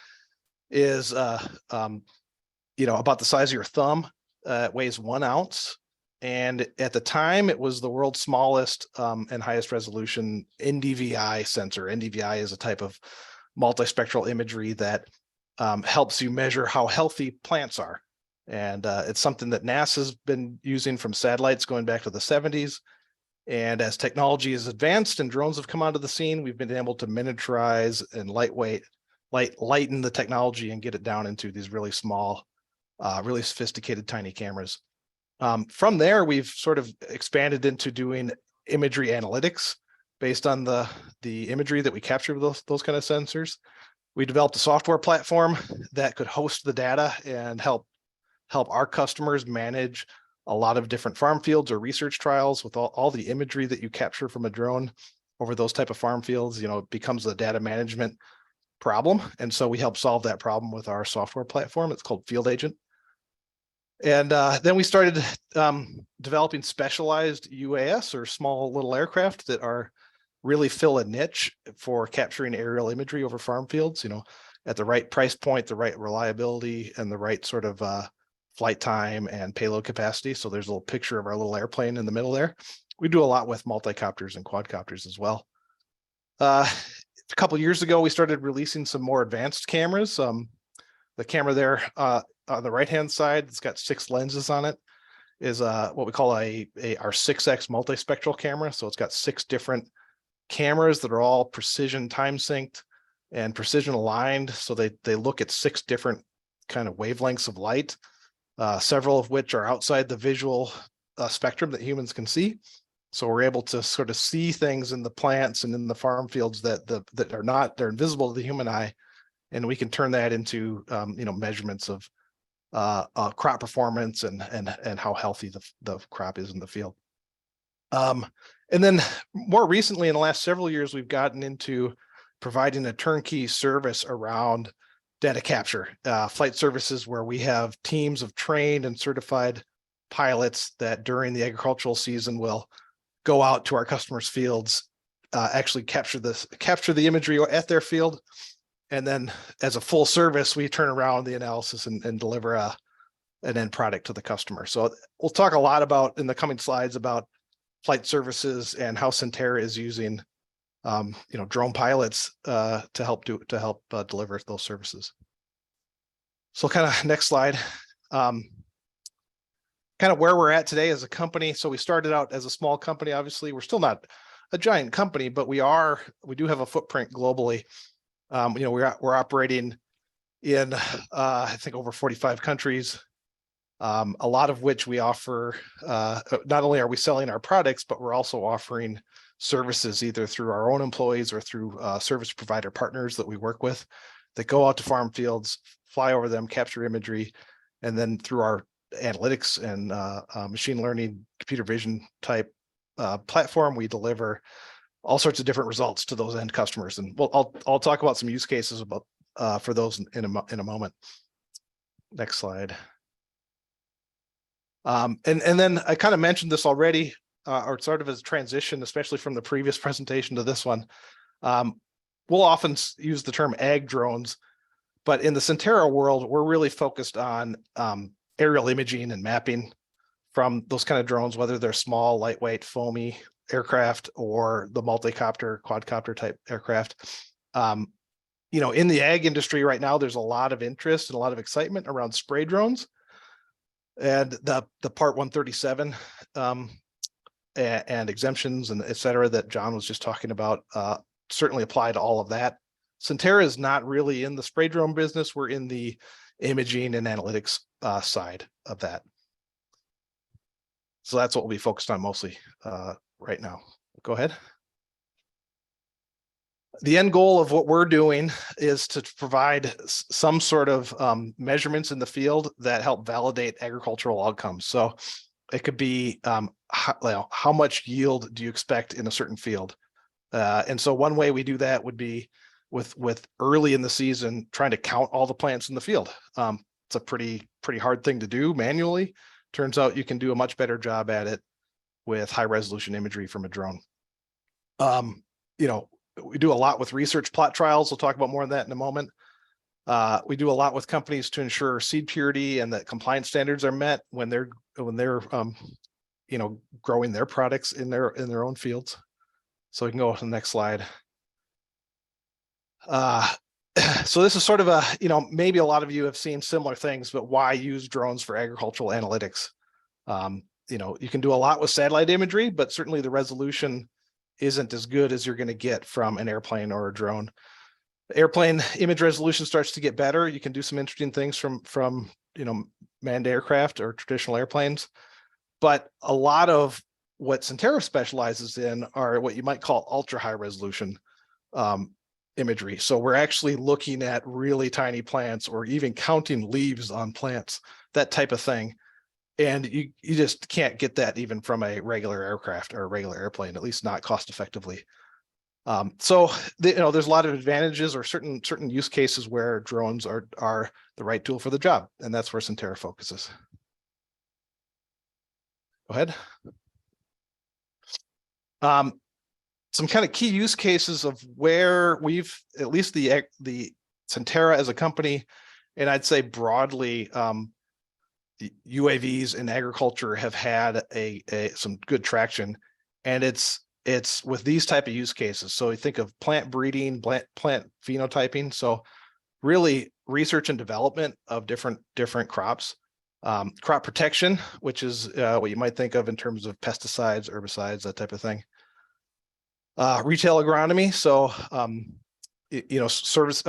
is about the size of your thumb. It weighs 1 ounce. And at the time, it was the world's smallest and highest resolution NDVI sensor. NDVI is a type of multispectral imagery that helps you measure how healthy plants are. And it's something that NASA's been using from satellites going back to the 70s. And as technology has advanced and drones have come onto the scene, we've been able to miniaturize and lighten the technology and get it down into these really small, really sophisticated, tiny cameras. From there, we've sort of expanded into doing imagery analytics based on the imagery that we capture with those kind of sensors. We developed a software platform that could host the data and help our customers manage a lot of different farm fields or research trials with all the imagery that you capture from a drone over those type of farm fields. It becomes a data management problem. And so we help solve that problem with our software platform. It's called Field Agent. And then we started developing specialized UAS, or small little aircraft, that are really fill a niche for capturing aerial imagery over farm fields, at the right price point, the right reliability, and the right sort of flight time and payload capacity. So there's a little picture of our little airplane in the middle there. We do a lot with multicopters and quadcopters as well. A couple of years ago, we started releasing some more advanced cameras. The camera there on the right-hand side, it's got 6 lenses on it, is what we call our 6X multispectral camera. So it's got 6 different cameras that are all precision time synced and precision aligned. So they look at 6 different kind of wavelengths of light, several of which are outside the visual spectrum that humans can see. So we're able to sort of see things in the plants and in the farm fields they're invisible to the human eye. And we can turn that into measurements of crop performance and how healthy the crop is in the field. And then more recently, in the last several years, we've gotten into providing a turnkey service around data capture, flight services, where we have teams of trained and certified pilots that during the agricultural season will go out to our customers' fields, actually capture the imagery at their field. And then as a full service, we turn around the analysis and deliver an end product to the customer. So we'll talk a lot about in the coming slides about flight services and how Centera is using drone pilots to help deliver those services. So kind of next slide. Kind of where we're at today as a company. So we started out as a small company. Obviously, we're still not a giant company, but we do have a footprint globally. We're operating in I think over 45 countries, a lot of which we offer. Not only are we selling our products, but we're also offering services either through our own employees or through service provider partners that we work with that go out to farm fields, fly over them, capture imagery, and then through our analytics and machine learning, computer vision type platform, we deliver all sorts of different results to those end customers. And I'll talk about some use cases about for those in a moment. Next slide. And then I kind of mentioned this already, or sort of as a transition, especially from the previous presentation to this one. We'll often use the term ag drones, but in the Centera world, we're really focused on aerial imaging and mapping from those kind of drones, whether they're small, lightweight, foamy aircraft or the multi-copter, quadcopter type aircraft. In the ag industry right now, there's a lot of interest and a lot of excitement around spray drones. And the Part 137 and exemptions and et cetera that John was just talking about certainly apply to all of that. Centera is not really in the spray drone business. We're in the imaging and analytics side of that. So that's what we'll be focused on mostly right now. Go ahead. The end goal of what we're doing is to provide some sort of measurements in the field that help validate agricultural outcomes. So it could be how much yield do you expect in a certain field? And so one way we do that would be with early in the season, trying to count all the plants in the field. It's a pretty hard thing to do manually. Turns out you can do a much better job at it with high resolution imagery from a drone. We do a lot with research plot trials. We'll talk about more of that in a moment. We do a lot with companies to ensure seed purity and that compliance standards are met when they're growing their products in their own fields. So we can go to the next slide. So this is sort of maybe a lot of you have seen similar things, but why use drones for agricultural analytics? You can do a lot with satellite imagery, but certainly the resolution isn't as good as you're going to get from an airplane or a drone. Airplane image resolution starts to get better. You can do some interesting things from manned aircraft or traditional airplanes, but a lot of what Centera specializes in are what you might call ultra high resolution imagery. So we're actually looking at really tiny plants or even counting leaves on plants, that type of thing. And you just can't get that even from a regular aircraft or a regular airplane, at least not cost effectively. So there's a lot of advantages or certain use cases where drones are the right tool for the job, and that's where Centera focuses. Go ahead. Some kind of key use cases of where we've, at least the Centera as a company, and I'd say broadly, UAVs in agriculture have had some good traction, and it's with these type of use cases. So we think of plant breeding, plant phenotyping. So really research and development of different crops, crop protection, which is what you might think of in terms of pesticides, herbicides, that type of thing. Retail agronomy. So, service,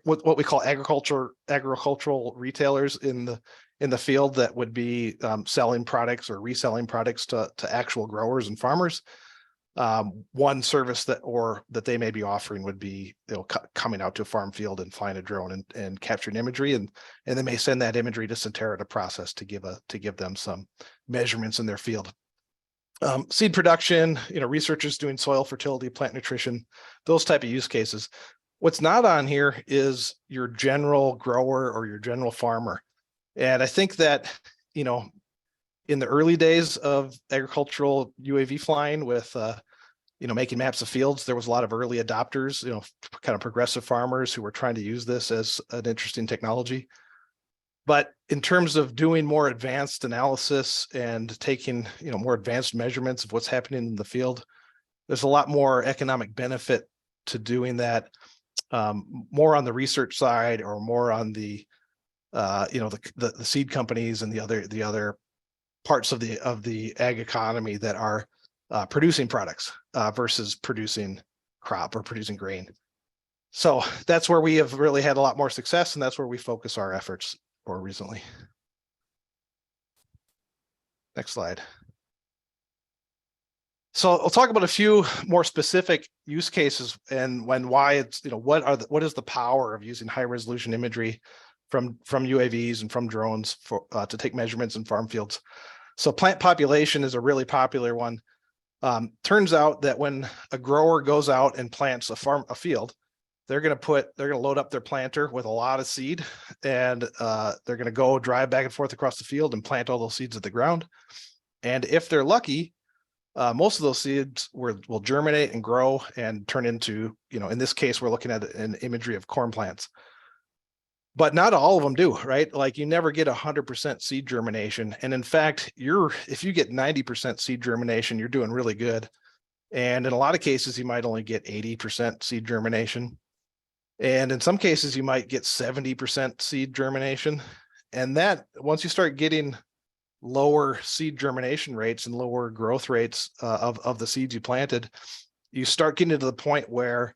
what we call agricultural retailers in the field that would be selling products or reselling products to actual growers and farmers. One service that they may be offering would be coming out to a farm field and flying a drone and capturing imagery, and they may send that imagery to Centera to process to give them some measurements in their field. Seed production, researchers doing soil fertility, plant nutrition, those type of use cases. What's not on here is your general grower or your general farmer. And I think that, in the early days of agricultural UAV flying with, making maps of fields, there was a lot of early adopters, kind of progressive farmers who were trying to use this as an interesting technology. But in terms of doing more advanced analysis and taking, more advanced measurements of what's happening in the field, there's a lot more economic benefit to doing that, more on the research side or more on the the seed companies and the other parts of the ag economy that are producing products versus producing crop or producing grain. So that's where we have really had a lot more success, and that's where we focus our efforts for recently. Next slide. So I'll talk about a few more specific use cases and why it's, what is the power of using high resolution imagery from UAVs and from drones to take measurements in farm fields. So plant population is a really popular one. Turns out that when a grower goes out and plants a field, they're going to load up their planter with a lot of seed, and they're going to go drive back and forth across the field and plant all those seeds at the ground. And if they're lucky, most of those seeds will germinate and grow and turn into, in this case, we're looking at an imagery of corn plants. But not all of them do, right? Like, you never get 100% seed germination. And in fact, if you get 90% seed germination, you're doing really good. And in a lot of cases, you might only get 80% seed germination. And in some cases, you might get 70% seed germination. And that, once you start getting lower seed germination rates and lower growth rates of the seeds you planted, you start getting to the point where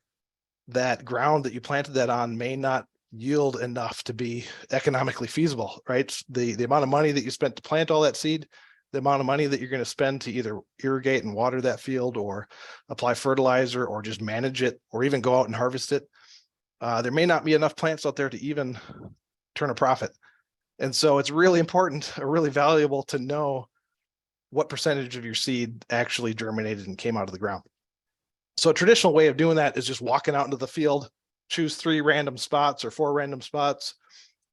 that ground that you planted that on may not yield enough to be economically feasible, right? The amount of money that you spent to plant all that seed, the amount of money that you're going to spend to either irrigate and water that field or apply fertilizer or just manage it or even go out and harvest it, there may not be enough plants out there to even turn a profit. And so it's really important or really valuable to know what percentage of your seed actually germinated and came out of the ground. So a traditional way of doing that is just walking out into the field, choose 3 random spots or 4 random spots,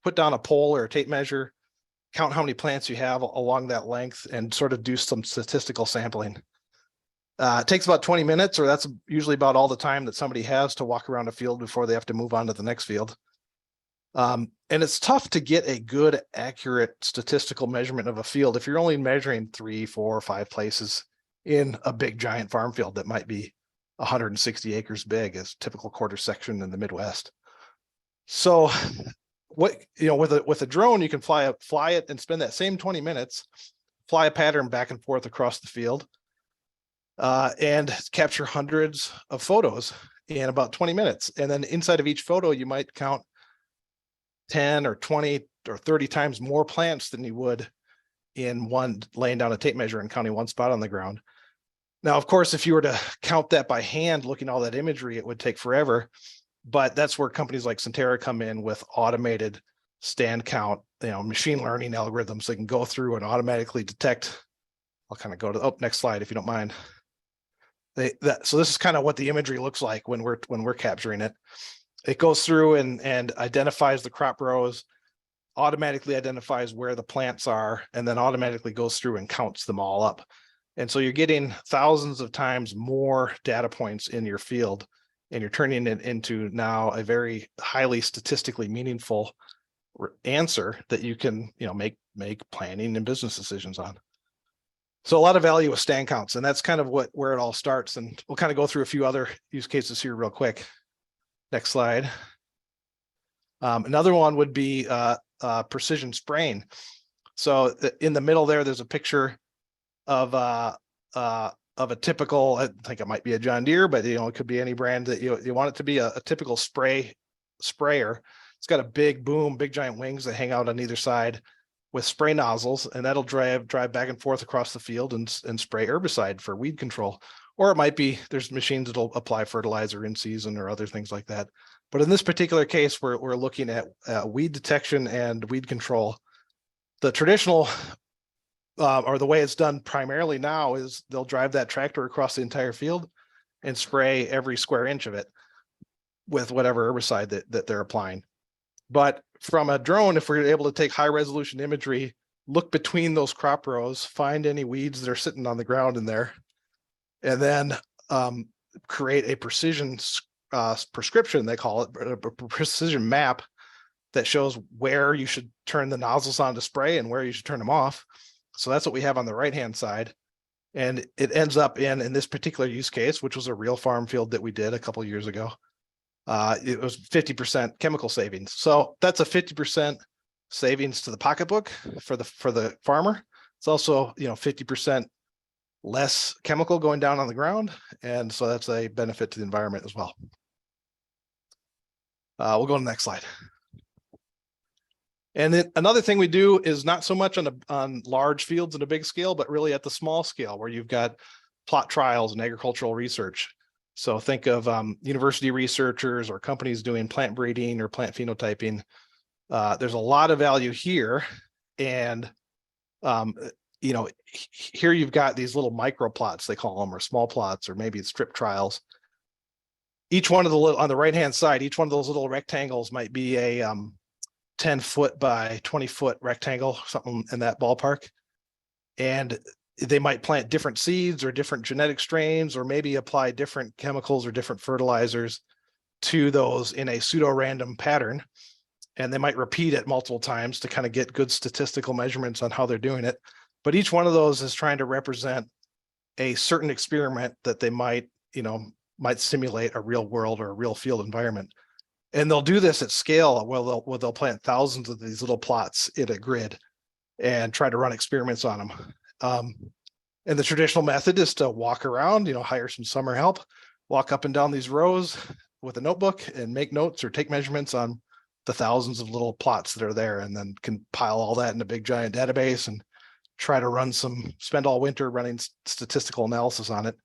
put down a pole or a tape measure, count how many plants you have along that length, and sort of do some statistical sampling. It takes about 20 minutes, or that's usually about all the time that somebody has to walk around a field before they have to move on to the next field. And it's tough to get a good, accurate statistical measurement of a field if you're only measuring 3, 4, 5 places in a big giant farm field that might be 160 acres big, as typical quarter section in the Midwest. So with a drone, you can fly it and spend that same 20 minutes, fly a pattern back and forth across the field, and capture hundreds of photos in about 20 minutes. And then inside of each photo, you might count 10 or 20 or 30 times more plants than you would in laying down a tape measure and counting one spot on the ground. Now, of course, if you were to count that by hand, looking at all that imagery, it would take forever. But that's where companies like Centera come in with automated stand count, machine learning algorithms that can go through and automatically detect. I'll kind of go to next slide if you don't mind. So this is kind of what the imagery looks like when we're capturing it. It goes through and identifies the crop rows, automatically identifies where the plants are, and then automatically goes through and counts them all up. And so you're getting thousands of times more data points in your field, and you're turning it into now a very highly statistically meaningful answer that you can, make planning and business decisions on. So a lot of value with stand counts, and that's kind of where it all starts. And we'll kind of go through a few other use cases here real quick. Next slide. Another one would be precision spraying. So in the middle there's a picture of a typical, I think it might be a John Deere, but it could be any brand that you want it to be a typical sprayer. It's got a big boom, big giant wings that hang out on either side with spray nozzles, and that'll drive back and forth across the field and spray herbicide for weed control. Or it might be there's machines that'll apply fertilizer in season or other things like that. But in this particular case, we're looking at weed detection and weed control. The traditional or the way it's done primarily now is they'll drive that tractor across the entire field and spray every square inch of it with whatever herbicide that they're applying. But from a drone, if we're able to take high resolution imagery, look between those crop rows, find any weeds that are sitting on the ground in there, and then create a precision prescription, they call it, a precision map that shows where you should turn the nozzles on to spray and where you should turn them off. So that's what we have on the right-hand side. And it ends up in this particular use case, which was a real farm field that we did a couple of years ago. It was 50% chemical savings. So that's a 50% savings to the pocketbook for the farmer. It's also, 50% less chemical going down on the ground. And so that's a benefit to the environment as well. We'll go to the next slide. And then another thing we do is not so much on large fields and a big scale, but really at the small scale where you've got plot trials and agricultural research. So think of university researchers or companies doing plant breeding or plant phenotyping. There's a lot of value here. And, here you've got these little micro plots, they call them, or small plots, or maybe it's strip trials. Each one of the little, on the right-hand side, each one of those little rectangles might be a 10-foot by 20-foot rectangle, something in that ballpark. And they might plant different seeds or different genetic strains, or maybe apply different chemicals or different fertilizers to those in a pseudo-random pattern. And they might repeat it multiple times to kind of get good statistical measurements on how they're doing it. But each one of those is trying to represent a certain experiment that they might simulate a real world or a real field environment. And they'll do this at scale where they'll plant thousands of these little plots in a grid and try to run experiments on them. And the traditional method is to walk around, hire some summer help, walk up and down these rows with a notebook and make notes or take measurements on the thousands of little plots that are there, and then compile all that in a big giant database and try to spend all winter running statistical analysis on it.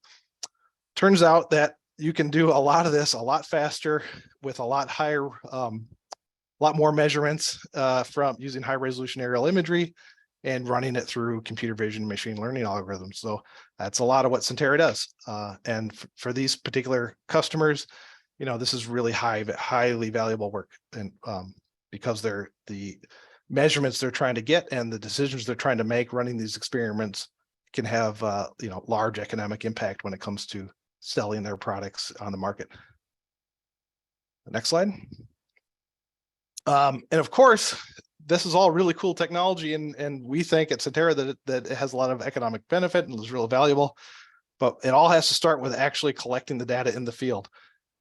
Turns out that you can do a lot of this a lot faster with a lot higher, lot more measurements from using high resolution aerial imagery and running it through computer vision machine learning algorithms. So that's a lot of what Centera does. And for these particular customers, this is really highly valuable work, and because the measurements they're trying to get and the decisions they're trying to make running these experiments can have large economic impact when it comes to selling their products on the market. The next slide. And of course, this is all really cool technology, and we think at Centera that it has a lot of economic benefit and is really valuable, but it all has to start with actually collecting the data in the field.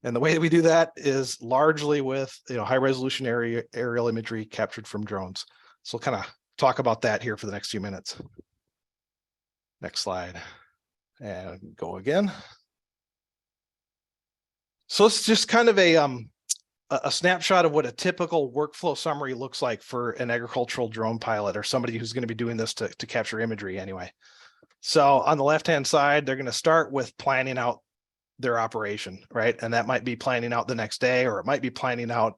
And the way that we do that is largely with high resolution aerial imagery captured from drones. So we'll kind of talk about that here for the next few minutes. Next slide, and go again. So it's just kind of a snapshot of what a typical workflow summary looks like for an agricultural drone pilot or somebody who's going to be doing this to capture imagery anyway. So on the left-hand side, they're going to start with planning out their operation, right? And that might be planning out the next day, or it might be planning out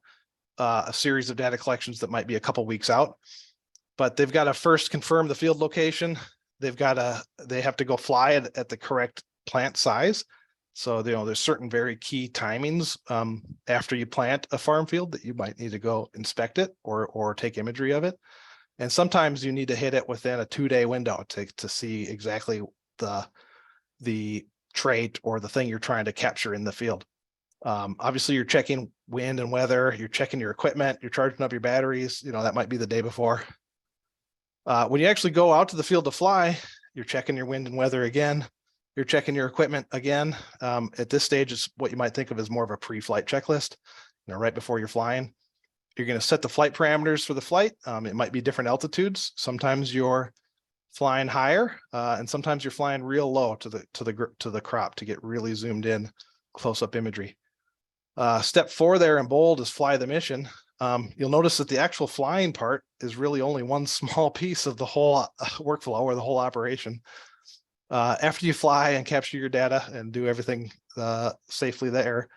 a series of data collections that might be a couple weeks out. But they've got to first confirm the field location. They have to go fly at the correct plant size. So there's certain very key timings after you plant a farm field that you might need to go inspect it or take imagery of it. And sometimes you need to hit it within a 2-day window to see exactly the trait or the thing you're trying to capture in the field. Obviously, you're checking wind and weather, you're checking your equipment, you're charging up your batteries, that might be the day before. When you actually go out to the field to fly, you're checking your wind and weather again, you're checking your equipment again. At this stage, it's what you might think of as more of a pre-flight checklist, right before you're flying. You're going to set the flight parameters for the flight. It might be different altitudes. Sometimes you're flying higher, and sometimes you're flying real low to the crop to get really zoomed in close-up imagery. Step 4 there in bold is fly the mission. You'll notice that the actual flying part is really only one small piece of the whole workflow or the whole operation. After you fly and capture your data and do everything safely there,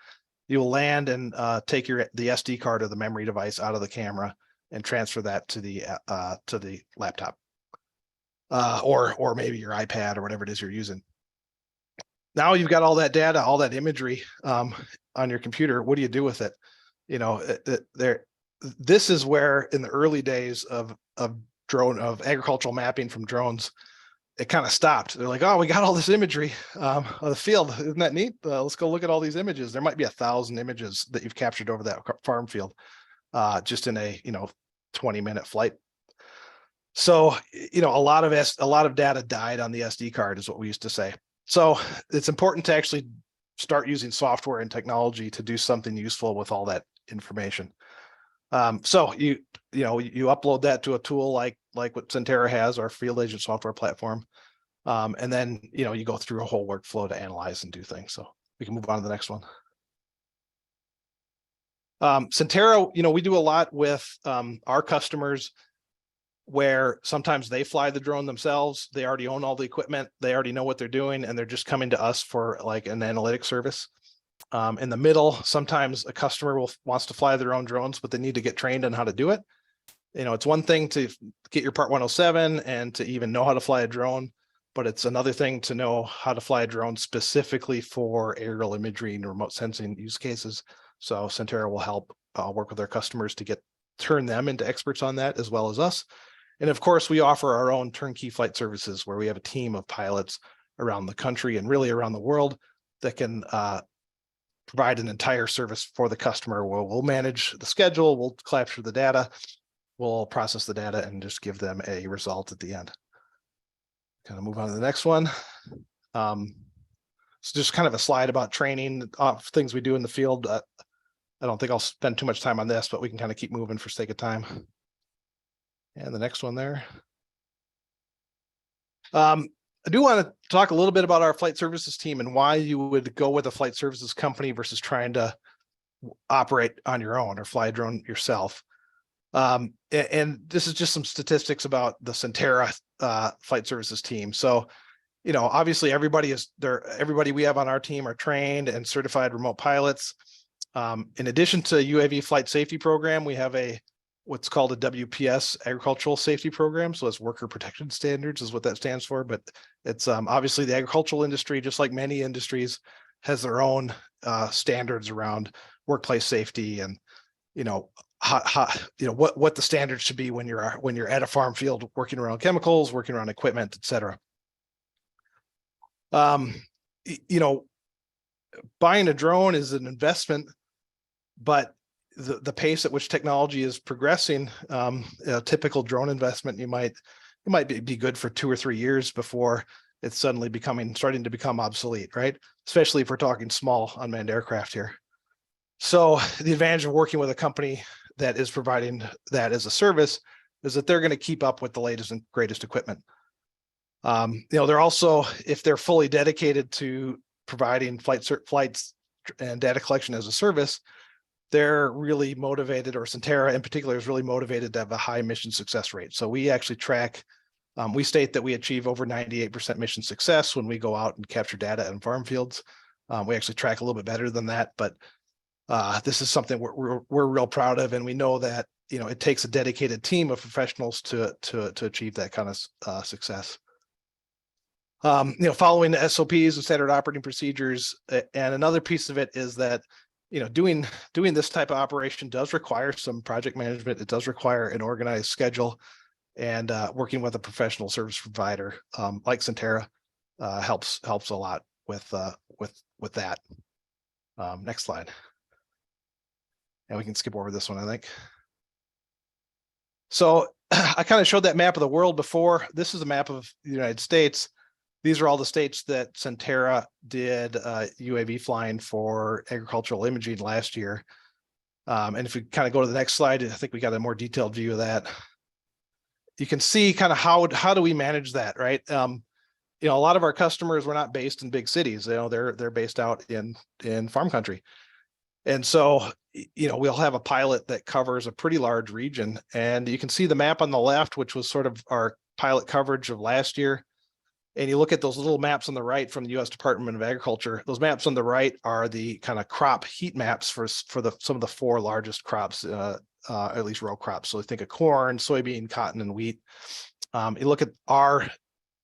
you will land and take the SD card or the memory device out of the camera and transfer that to the laptop. Or maybe your iPad or whatever it is you're using. Now you've got all that data, all that imagery on your computer. What do you do with it? This is where in the early days of agricultural mapping from drones, it kind of stopped. They're like, oh, we got all this imagery of the field. Isn't that neat? Let's go look at all these images. There might be 1,000 images that you've captured over that farm field just in a 20-minute flight. So, you know, a lot of data died on the SD card is what we used to say. So it's important to actually start using software and technology to do something useful with all that information. So you upload that to a tool like what Centera has, our field agent software platform. And then, you go through a whole workflow to analyze and do things. So we can move on to the next one. Centera, we do a lot with our customers where sometimes they fly the drone themselves. They already own all the equipment. They already know what they're doing, and they're just coming to us for like an analytic service. In the middle, sometimes a customer wants to fly their own drones, but they need to get trained on how to do it. It's one thing to get your Part 107 and to even know how to fly a drone, but it's another thing to know how to fly a drone specifically for aerial imagery and remote sensing use cases. So Centera will help work with our customers to turn them into experts on that, as well as us. And of course, we offer our own turnkey flight services where we have a team of pilots around the country and really around the world that can provide an entire service for the customer. We'll manage the schedule, we'll capture the data, we'll process the data, and just give them a result at the end. Kind of move on to the next one. So just kind of a slide about training, things we do in the field. I don't think I'll spend too much time on this, but we can kind of keep moving for sake of time. And the next one there. I do want to talk a little bit about our flight services team and why you would go with a flight services company versus trying to operate on your own or fly a drone yourself. And this is just some statistics about the Centera flight services team. So, obviously everybody we have on our team are trained and certified remote pilots. In addition to UAV flight safety program, we have what's called a WPS agricultural safety program. So it's worker protection standards is what that stands for. But it's obviously the agricultural industry, just like many industries, has their own standards around workplace safety and, what the standards should be when you're at a farm field, working around chemicals, working around equipment, et cetera. Buying a drone is an investment, but the pace at which technology is progressing, a typical drone investment, it might be good for 2 or 3 years before it's suddenly starting to become obsolete, right? Especially if we're talking small unmanned aircraft here. So the advantage of working with a company that is providing that as a service is that they're going to keep up with the latest and greatest equipment. They're also, if they're fully dedicated to providing flights and data collection as a service, they're really motivated, or Centera in particular is really motivated to have a high mission success rate. So we actually track, we state that we achieve over 98% mission success when we go out and capture data in farm fields. We actually track a little bit better than that, but this is something we're real proud of, and we know that it takes a dedicated team of professionals to achieve that kind of success. Following the SOPs and standard operating procedures, and another piece of it is that doing this type of operation does require some project management. It does require an organized schedule, and working with a professional service provider like Centera helps a lot with that. Next slide. And we can skip over this one, I think. So I kind of showed that map of the world before. This is a map of the United States. These are all the states that Centera did UAV flying for agricultural imaging last year. And if we kind of go to the next slide, I think we got a more detailed view of that. You can see kind of how do we manage that, right? A lot of our customers were not based in big cities. They're based out in farm country. And so, we'll have a pilot that covers a pretty large region. And you can see the map on the left, which was sort of our pilot coverage of last year. And you look at those little maps on the right from the U.S. Department of Agriculture. Those maps on the right are the kind of crop heat maps for some of the 4 largest crops, at least row crops. So think of corn, soybean, cotton, and wheat. You look at our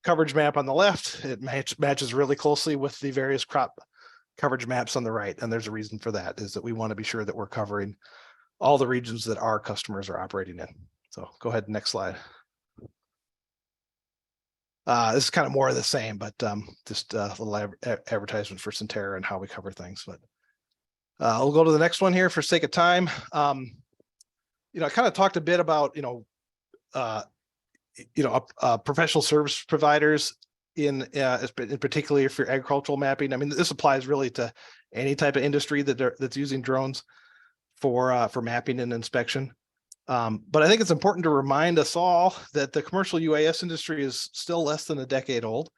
coverage map on the left, it matches really closely with the various crop coverage maps on the right. And there's a reason for that, is that we want to be sure that we're covering all the regions that our customers are operating in. So go ahead, next slide. This is kind of more of the same, but just a little advertisement for Centera and how we cover things. But I'll go to the next one here for sake of time. I kind of talked a bit about, professional service providers in particularly for agricultural mapping. I mean, this applies really to any type of industry that's using drones for mapping and inspection. But I think it's important to remind us all that the commercial UAS industry is still less than a decade old.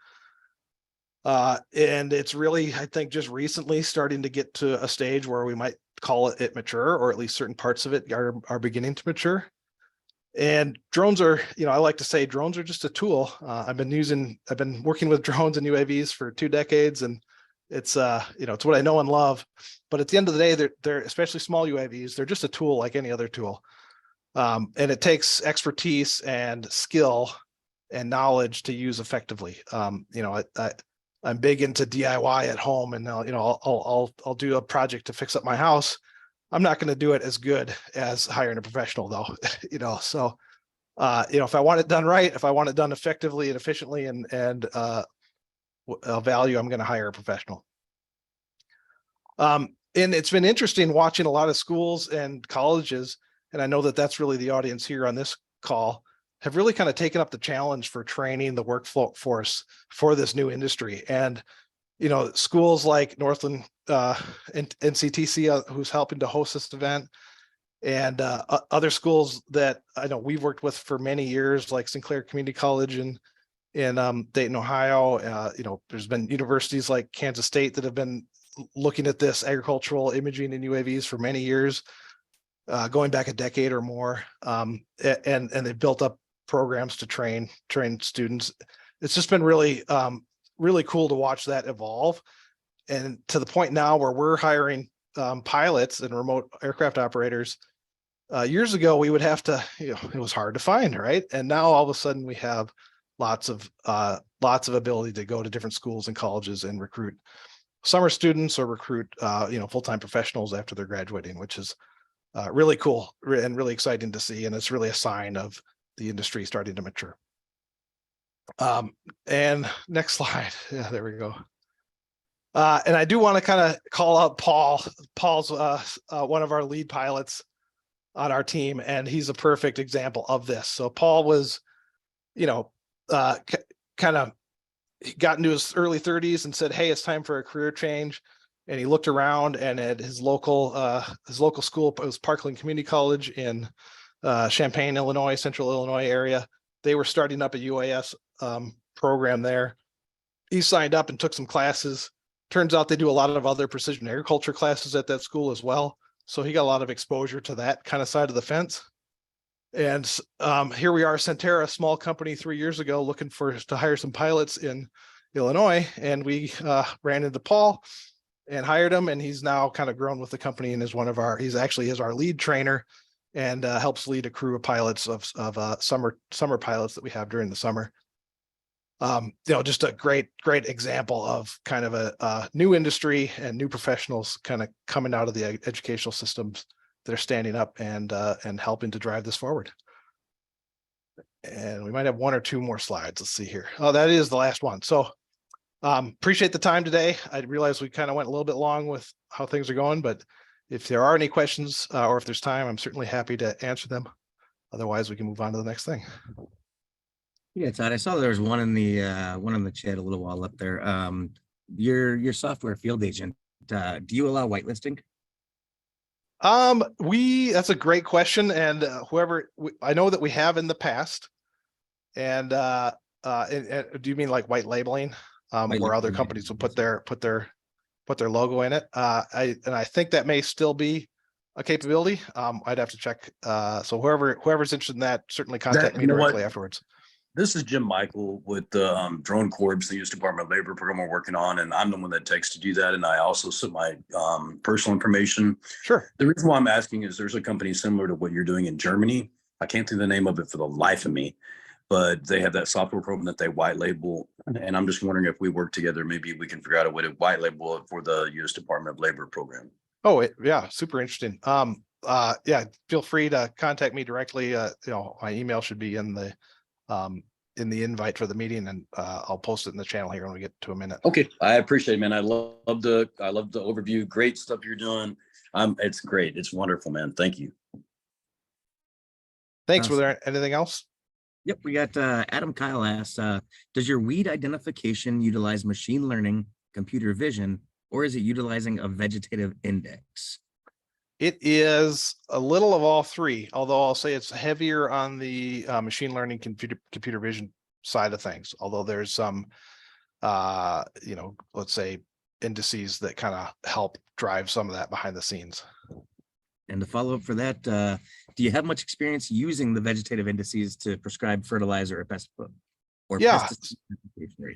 And it's really, I think, just recently starting to get to a stage where we might call it mature, or at least certain parts of it are beginning to mature. And drones are, I like to say drones are just a tool. I've been working with drones and UAVs for 2 decades, and it's it's what I know and love. But at the end of the day, they're especially small UAVs, they're just a tool like any other tool. And it takes expertise and skill and knowledge to use effectively. I'm big into DIY at home, and I'll do a project to fix up my house. I'm not going to do it as good as hiring a professional though, so, if I want it done right, if I want it done effectively and efficiently and value, I'm going to hire a professional. And it's been interesting watching a lot of schools and colleges, and I know that that's really the audience here on this call, have really kind of taken up the challenge for training the workforce for this new industry. And schools like Northland and NCTC, who's helping to host this event, and other schools that I know we've worked with for many years, like Sinclair Community College in Dayton, Ohio. There's been universities like Kansas State that have been looking at this agricultural imaging and UAVs for many years, going back a decade or more, and they've built up programs to train students. It's just been really cool to watch that evolve, and to the point now where we're hiring pilots and remote aircraft operators. Years ago, we would have to, it was hard to find, right? And now all of a sudden we have lots of ability to go to different schools and colleges and recruit summer students or recruit full-time professionals after they're graduating, which is really cool and really exciting to see. And it's really a sign of the industry starting to mature. And next slide. Yeah, there we go. And I do want to kind of call out Paul. Paul's one of our lead pilots on our team, and he's a perfect example of this. So Paul was, kind of got into his early 30s and said, "Hey, it's time for a career change." And he looked around, and at his local school, it was Parkland Community College in Champaign, Illinois, Central Illinois area. They were starting up a UAS program there. He signed up and took some classes. Turns out they do a lot of other precision agriculture classes at that school as well. So he got a lot of exposure to that kind of side of the fence. And here we are, Centera, a small company 3 years ago, looking to hire some pilots in Illinois. And we ran into Paul and hired him. And he's now kind of grown with the company and is he's our lead trainer, and helps lead a crew of pilots of summer pilots that we have during the summer. Just a great example of kind of a new industry and new professionals kind of coming out of the educational systems that are standing up and helping to drive this forward. And we might have 1 or 2 more slides. Let's see here. Oh, that is the last one. So appreciate the time today. I realize we kind of went a little bit long with how things are going, but if there are any questions or if there's time, I'm certainly happy to answer them. Otherwise, we can move on to the next thing. Yeah, Todd, I saw there was one in the chat a little while up there. Your software field agent, do you allow whitelisting? That's a great question. And I know that we have in the past. And do you mean like white labeling, where other companies will put their logo in it? I think that may still be a capability. I'd have to check. So whoever's interested in that, certainly contact me directly afterwards. This is Jim Michael with the Drone Corps, the U.S. Department of Labor program we're working on, and I'm the one that takes to do that. And I also submit my personal information. Sure. The reason why I'm asking is there's a company similar to what you're doing in Germany. I can't think of the name of it for the life of me, but they have that software program that they white label. And I'm just wondering if we work together, maybe we can figure out a way to white label it for the U.S. Department of Labor program. Oh, yeah, super interesting. Yeah, feel free to contact me directly. My email should be in the invite for the meeting, and I'll post it in the channel here when we get to a minute. Okay, I appreciate it, man. I love the overview. Great stuff you're doing. It's great. It's wonderful, man. Thank you. Thanks. Awesome. Was there anything else? Yep, we got Adam Kyle asks, does your weed identification utilize machine learning, computer vision, or is it utilizing a vegetative index? It is a little of all three, although I'll say it's heavier on the machine learning computer vision side of things, although there's some let's say indices that kind of help drive some of that behind the scenes. And to follow up for that, do you have much experience using the vegetative indices to prescribe fertilizer or pesticide?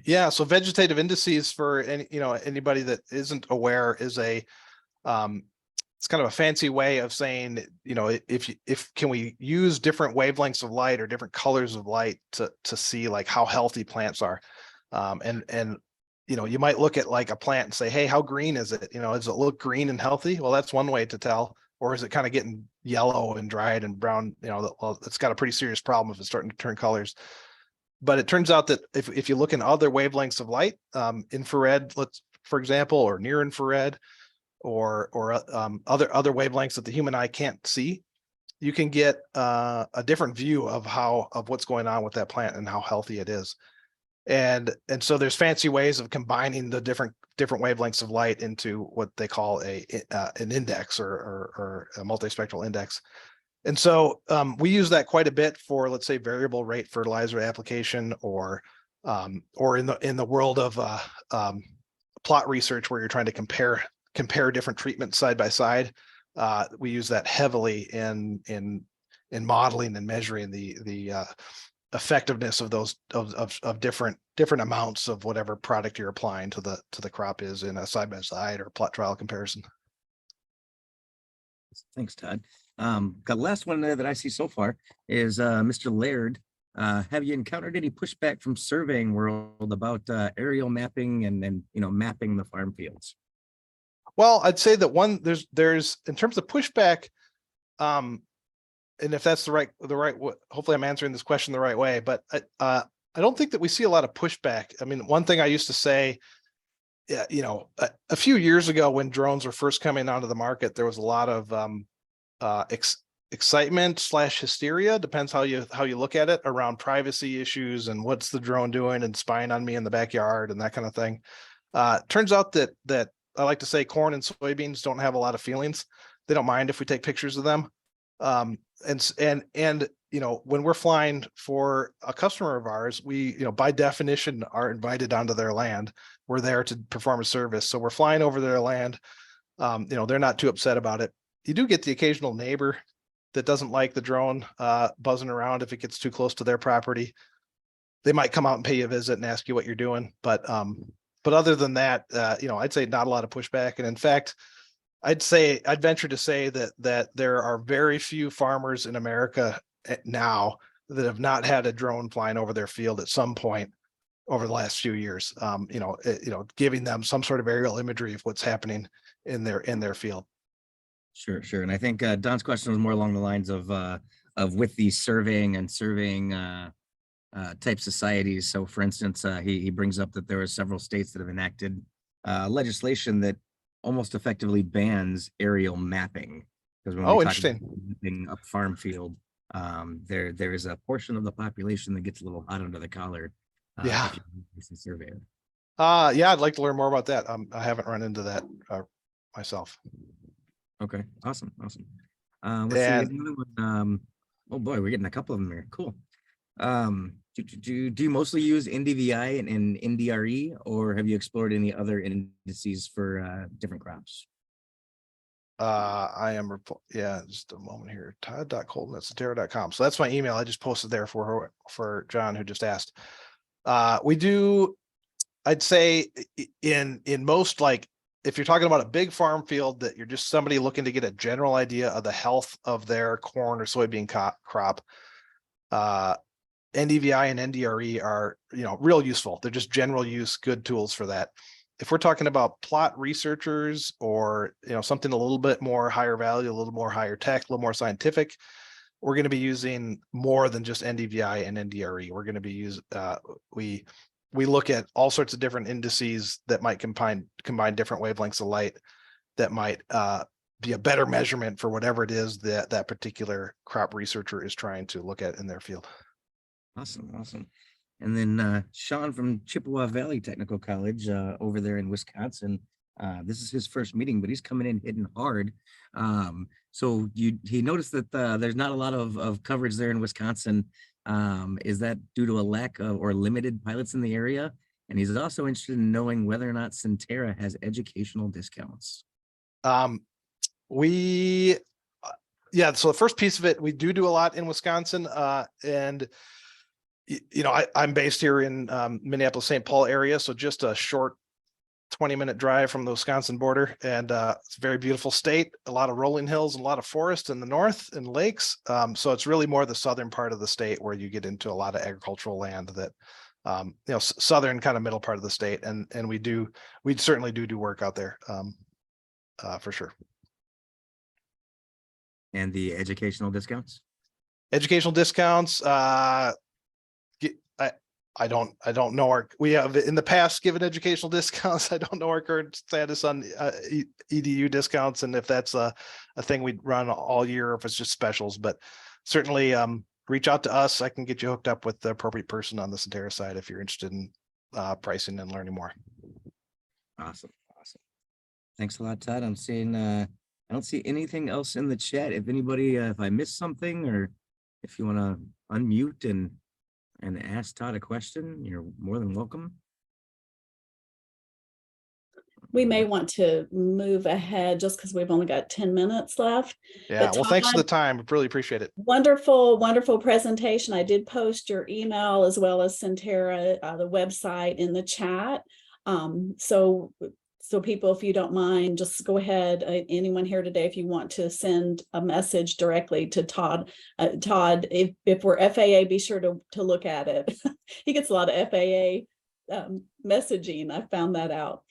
Yeah, so vegetative indices, for anybody that isn't aware, is a it's kind of a fancy way of saying, if can we use different wavelengths of light or different colors of light to see like how healthy plants are. And you might look at like a plant and say, hey, how green is it? Does it look green and healthy? Well, that's one way to tell. Or is it kind of getting yellow and dried and brown? Well, it's got a pretty serious problem if it's starting to turn colors. But it turns out that if you look in other wavelengths of light, infrared, for example, or near infrared, or other wavelengths that the human eye can't see, you can get a different view of what's going on with that plant and how healthy it is. And so there's fancy ways of combining the different wavelengths of light into what they call an index or a multispectral index. And so we use that quite a bit for, let's say, variable rate fertilizer application, or in the world of plot research, where you're trying to compare different treatments side by side. We use that heavily in modeling and measuring the effectiveness of those of different amounts of whatever product you're applying to the crop is in a side by side or plot trial comparison. Thanks, Todd. Got the last one that I see so far is Mr. Laird. Have you encountered any pushback from surveying world about aerial mapping and mapping the farm fields? Well, I'd say that there's in terms of pushback, and if that's the right hopefully I'm answering this question the right way, but I don't think that we see a lot of pushback. I mean, one thing I used to say, a few years ago when drones were first coming onto the market, there was a lot of excitement / hysteria, depends how you look at it, around privacy issues and what's the drone doing and spying on me in the backyard and that kind of thing. Turns out that I like to say corn and soybeans don't have a lot of feelings. They don't mind if we take pictures of them. And when we're flying for a customer of ours, we, by definition are invited onto their land. We're there to perform a service. So we're flying over their land. They're not too upset about it. You do get the occasional neighbor that doesn't like the drone buzzing around if it gets too close to their property. They might come out and pay you a visit and ask you what you're doing. But other than that, I'd say not a lot of pushback. And in fact, I'd venture to say that there are very few farmers in America now that have not had a drone flying over their field at some point over the last few years. Giving them some sort of aerial imagery of what's happening in their field. Sure. And I think Don's question was more along the lines of with the surveying type societies. So, for instance, he brings up that there are several states that have enacted legislation that almost effectively bans aerial mapping. Because when we talk about mapping a farm field, there is a portion of the population that gets a little hot under the collar. Yeah. Survey. Yeah, I'd like to learn more about that. I haven't run into that myself. Okay, awesome. Let's see, another one. Oh boy, we're getting a couple of them here. Cool. Do you mostly use NDVI and NDRE, or have you explored any other indices for different crops? Just a moment here. Todd.colton@sotera.com. So that's my email. I just posted there for John, who just asked. We do, I'd say in most, like, if you're talking about a big farm field that you're just somebody looking to get a general idea of the health of their corn or soybean crop, NDVI and NDRE are, real useful. They're just general use, good tools for that. If we're talking about plot researchers or, something a little bit more higher value, a little more higher tech, a little more scientific, we're going to be using more than just NDVI and NDRE. We're going to be we look at all sorts of different indices that might combine different wavelengths of light that might be a better measurement for whatever it is that particular crop researcher is trying to look at in their field. Awesome, awesome. And then Sean from Chippewa Valley Technical College over there in Wisconsin. This is his first meeting, but he's coming in hitting hard. So he noticed that there's not a lot of coverage there in Wisconsin. Is that due to a lack of or limited pilots in the area? And he's also interested in knowing whether or not Centera has educational discounts. We, yeah, so the first piece of it, we do a lot in Wisconsin, and you know, I'm based here in Minneapolis, St. Paul area, so just a short 20-minute drive from the Wisconsin border, and it's a very beautiful state, a lot of rolling hills and a lot of forest in the north and lakes. So it's really more the southern part of the state where you get into a lot of agricultural land that, you know, southern kind of middle part of the state, and we certainly do work out there, for sure. And the educational discounts? Educational discounts, I don't know we have in the past given educational discounts. I don't know our current status on EDU discounts, and if that's a thing we run all year, or if it's just specials, but certainly reach out to us. I can get you hooked up with the appropriate person on the Centera side if you're interested in pricing and learning more. Awesome. Thanks a lot, Todd. I'm seeing I don't see anything else in the chat. If anybody, if I missed something, or if you want to unmute and ask Todd a question, you're more than welcome. We may want to move ahead just because we've only got 10 minutes left. Yeah, But well, thanks for Todd, the time. Really appreciate it. wonderful presentation. I did post your email as well as Centera, the website, in the chat. So people, if you don't mind, just go ahead. Anyone here today, if you want to send a message directly to Todd, if we're FAA, be sure to look at it. He gets a lot of FAA messaging. I found that out.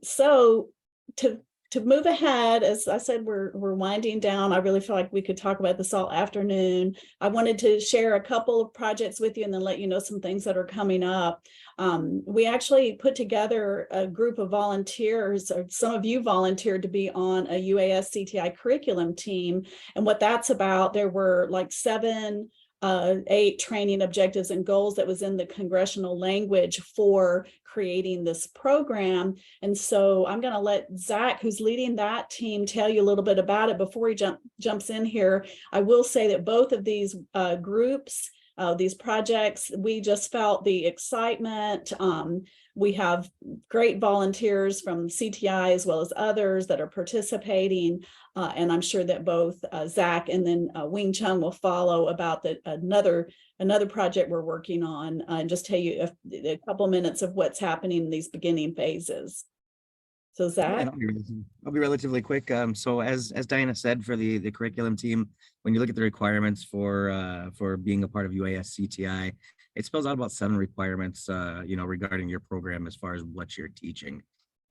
So to move ahead, as I said, we're winding down. I really feel like we could talk about this all afternoon. I wanted to share a couple of projects with you and then let you know some things that are coming up. We actually put together a group of volunteers, or some of you volunteered to be on a UAS-CTI curriculum team. And what that's about, there were like 8 training objectives and goals that was in the congressional language for creating this program. And so I'm going to let Zach, who's leading that team, tell you a little bit about it before he jumps in here. I will say that both of these groups, these projects, we just felt the excitement. We have great volunteers from CTI as well as others that are participating. And I'm sure that both Zach and then Wing Chung will follow about another project we're working on, and just tell you a couple minutes of what's happening in these beginning phases. So Zach? And I'll be relatively quick. So as Diana said, for the curriculum team, when you look at the requirements for being a part of UAS-CTI, it spells out about 7 requirements, regarding your program as far as what you're teaching.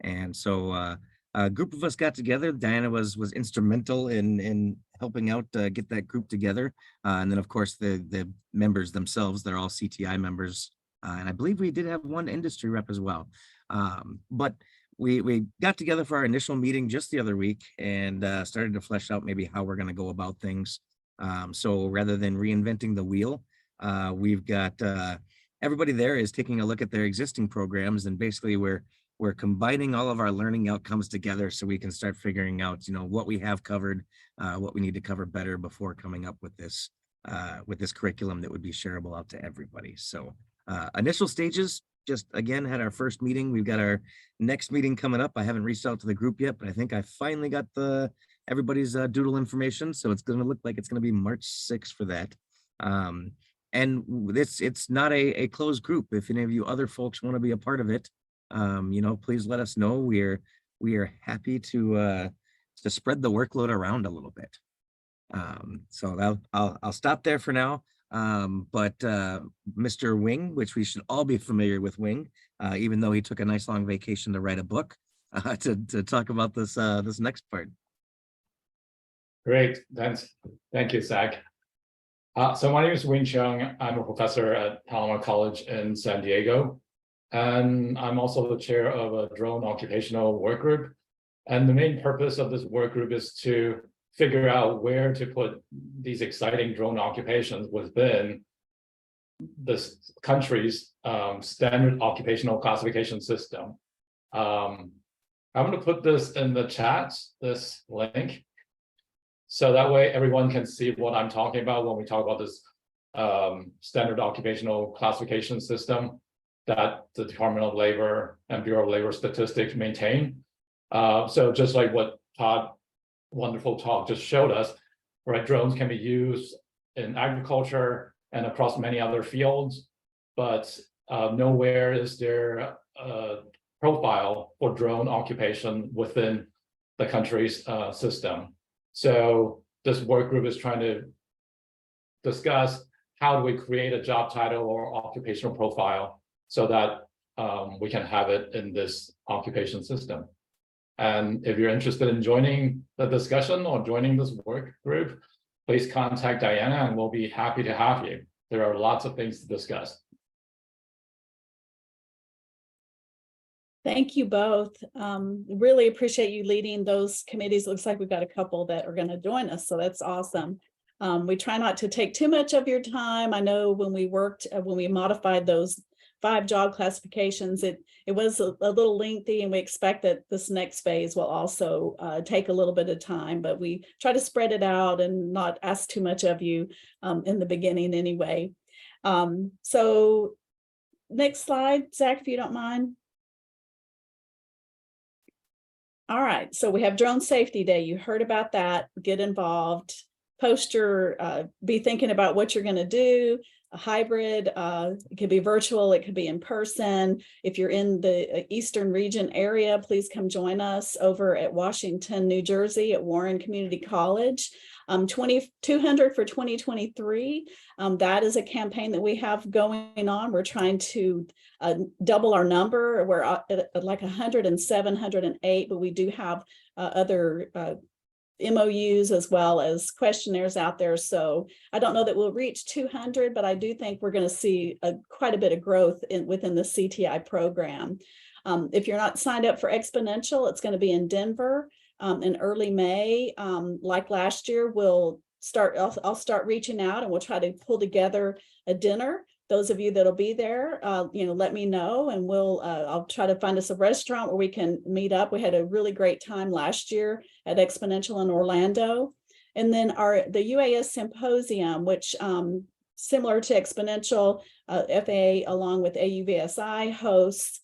And so a group of us got together. Diana was instrumental in helping out get that group together. And then of course the members themselves, they're all CTI members. And I believe we did have one industry rep as well. But we got together for our initial meeting just the other week and started to flesh out maybe how we're going to go about things. So rather than reinventing the wheel, we've got everybody there is taking a look at their existing programs, and basically we're combining all of our learning outcomes together so we can start figuring out, what we have covered, what we need to cover better before coming up with this curriculum that would be shareable out to everybody. So initial stages, just again had our first meeting. We've got our next meeting coming up. I haven't reached out to the group yet, but I think I finally got everybody's doodle information. So it's going to look like it's going to be March 6th for that. And it's not a closed group. If any of you other folks want to be a part of it, please let us know. We are happy to spread the workload around a little bit. So I'll stop there for now. But Mr. Wing, which we should all be familiar with Wing, even though he took a nice long vacation to write a book, to talk about this next part. Great, thank you, Zach. So my name is Wing Chung. I'm a professor at Palomar College in San Diego, and I'm also the chair of a drone occupational work group. And the main purpose of this work group is to figure out where to put these exciting drone occupations within this country's standard occupational classification system. I'm going to put this in the chat, this link, so that way everyone can see what I'm talking about when we talk about this standard occupational classification system that the Department of Labor and Bureau of Labor Statistics maintain. So just like what Todd, wonderful talk, just showed us, right? Drones can be used in agriculture and across many other fields, but nowhere is there a profile for drone occupation within the country's system. So this work group is trying to discuss how do we create a job title or occupational profile so that we can have it in this occupation system. And if you're interested in joining the discussion or joining this work group, please contact Diana and we'll be happy to have you. There are lots of things to discuss. Thank you both. Really appreciate you leading those committees. Looks like we've got a couple that are going to join us, so that's awesome. We try not to take too much of your time. I know when we worked, when we modified those 5 job classifications, it was a little lengthy, and we expect that this next phase will also take a little bit of time, but we try to spread it out and not ask too much of you in the beginning anyway. So next slide, Zach, if you don't mind. All right, so we have Drone Safety Day. You heard about that. Get involved. Post your, be thinking about what you're going to do. A hybrid, it could be virtual, it could be in person. If you're in the Eastern region area, please come join us over at Washington, New Jersey at Warren Community College. 200 for 2023. That is a campaign that we have going on. We're trying to double our number. We're at like 107, 108, but we do have other MOUs as well as questionnaires out there. So I don't know that we'll reach 200, but I do think we're going to see quite a bit of growth within the CTI program. If you're not signed up for Exponential, it's going to be in Denver in early May. Like last year, I'll start reaching out and we'll try to pull together a dinner. Those of you that'll be there, let me know, and I'll try to find us a restaurant where we can meet up. We had a really great time last year at Exponential in Orlando. And then the UAS Symposium, which similar to Exponential, FAA along with AUVSI hosts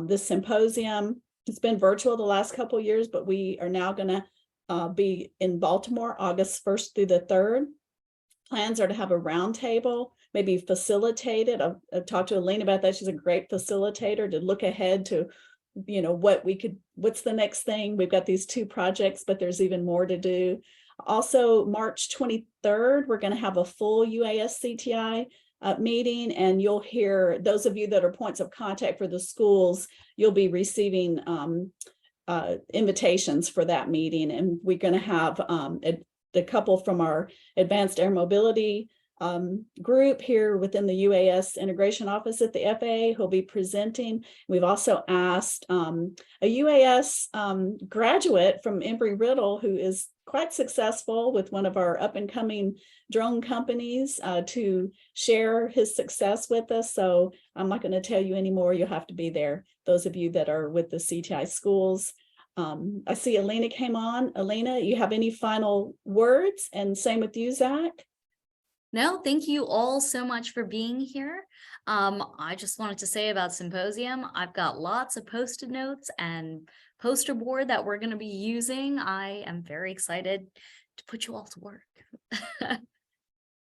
this symposium. It's been virtual the last couple of years, but we are now going to be in Baltimore August 1st through the 3rd. Plans are to have a roundtable, maybe facilitated. I've talked to Elaine about that. She's a great facilitator to look ahead to, what's the next thing? We've got these 2 projects, but there's even more to do. Also, March 23rd, we're going to have a full UAS-CTI meeting, and you'll hear, those of you that are points of contact for the schools, you'll be receiving invitations for that meeting. And we're going to have a couple from our Advanced Air Mobility group here within the UAS Integration Office at the FAA who'll be presenting. We've also asked a UAS graduate from Embry-Riddle, who is quite successful with one of our up-and-coming drone companies, to share his success with us. So I'm not going to tell you anymore. You'll have to be there, those of you that are with the CTI schools. I see Alina came on. Alina, you have any final words? And same with you, Zach? No, thank you all so much for being here. I just wanted to say about Symposium, I've got lots of Post-it notes and poster board that we're going to be using. I am very excited to put you all to work.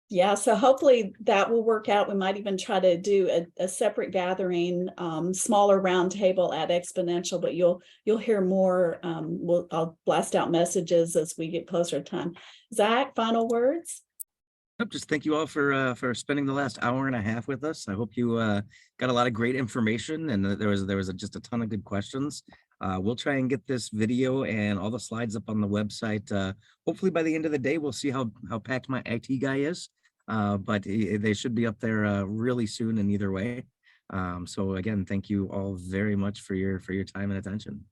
Yeah, so hopefully that will work out. We might even try to do a separate gathering, smaller roundtable at Exponential, but you'll hear more. I'll blast out messages as we get closer to time. Zach, final words? Just thank you all for spending the last hour and a half with us. I hope you got a lot of great information, and there was just a ton of good questions. We'll try and get this video and all the slides up on the website. Hopefully by the end of the day, we'll see how packed my IT guy is. But they should be up there really soon in either way. So again, thank you all very much for your time and attention.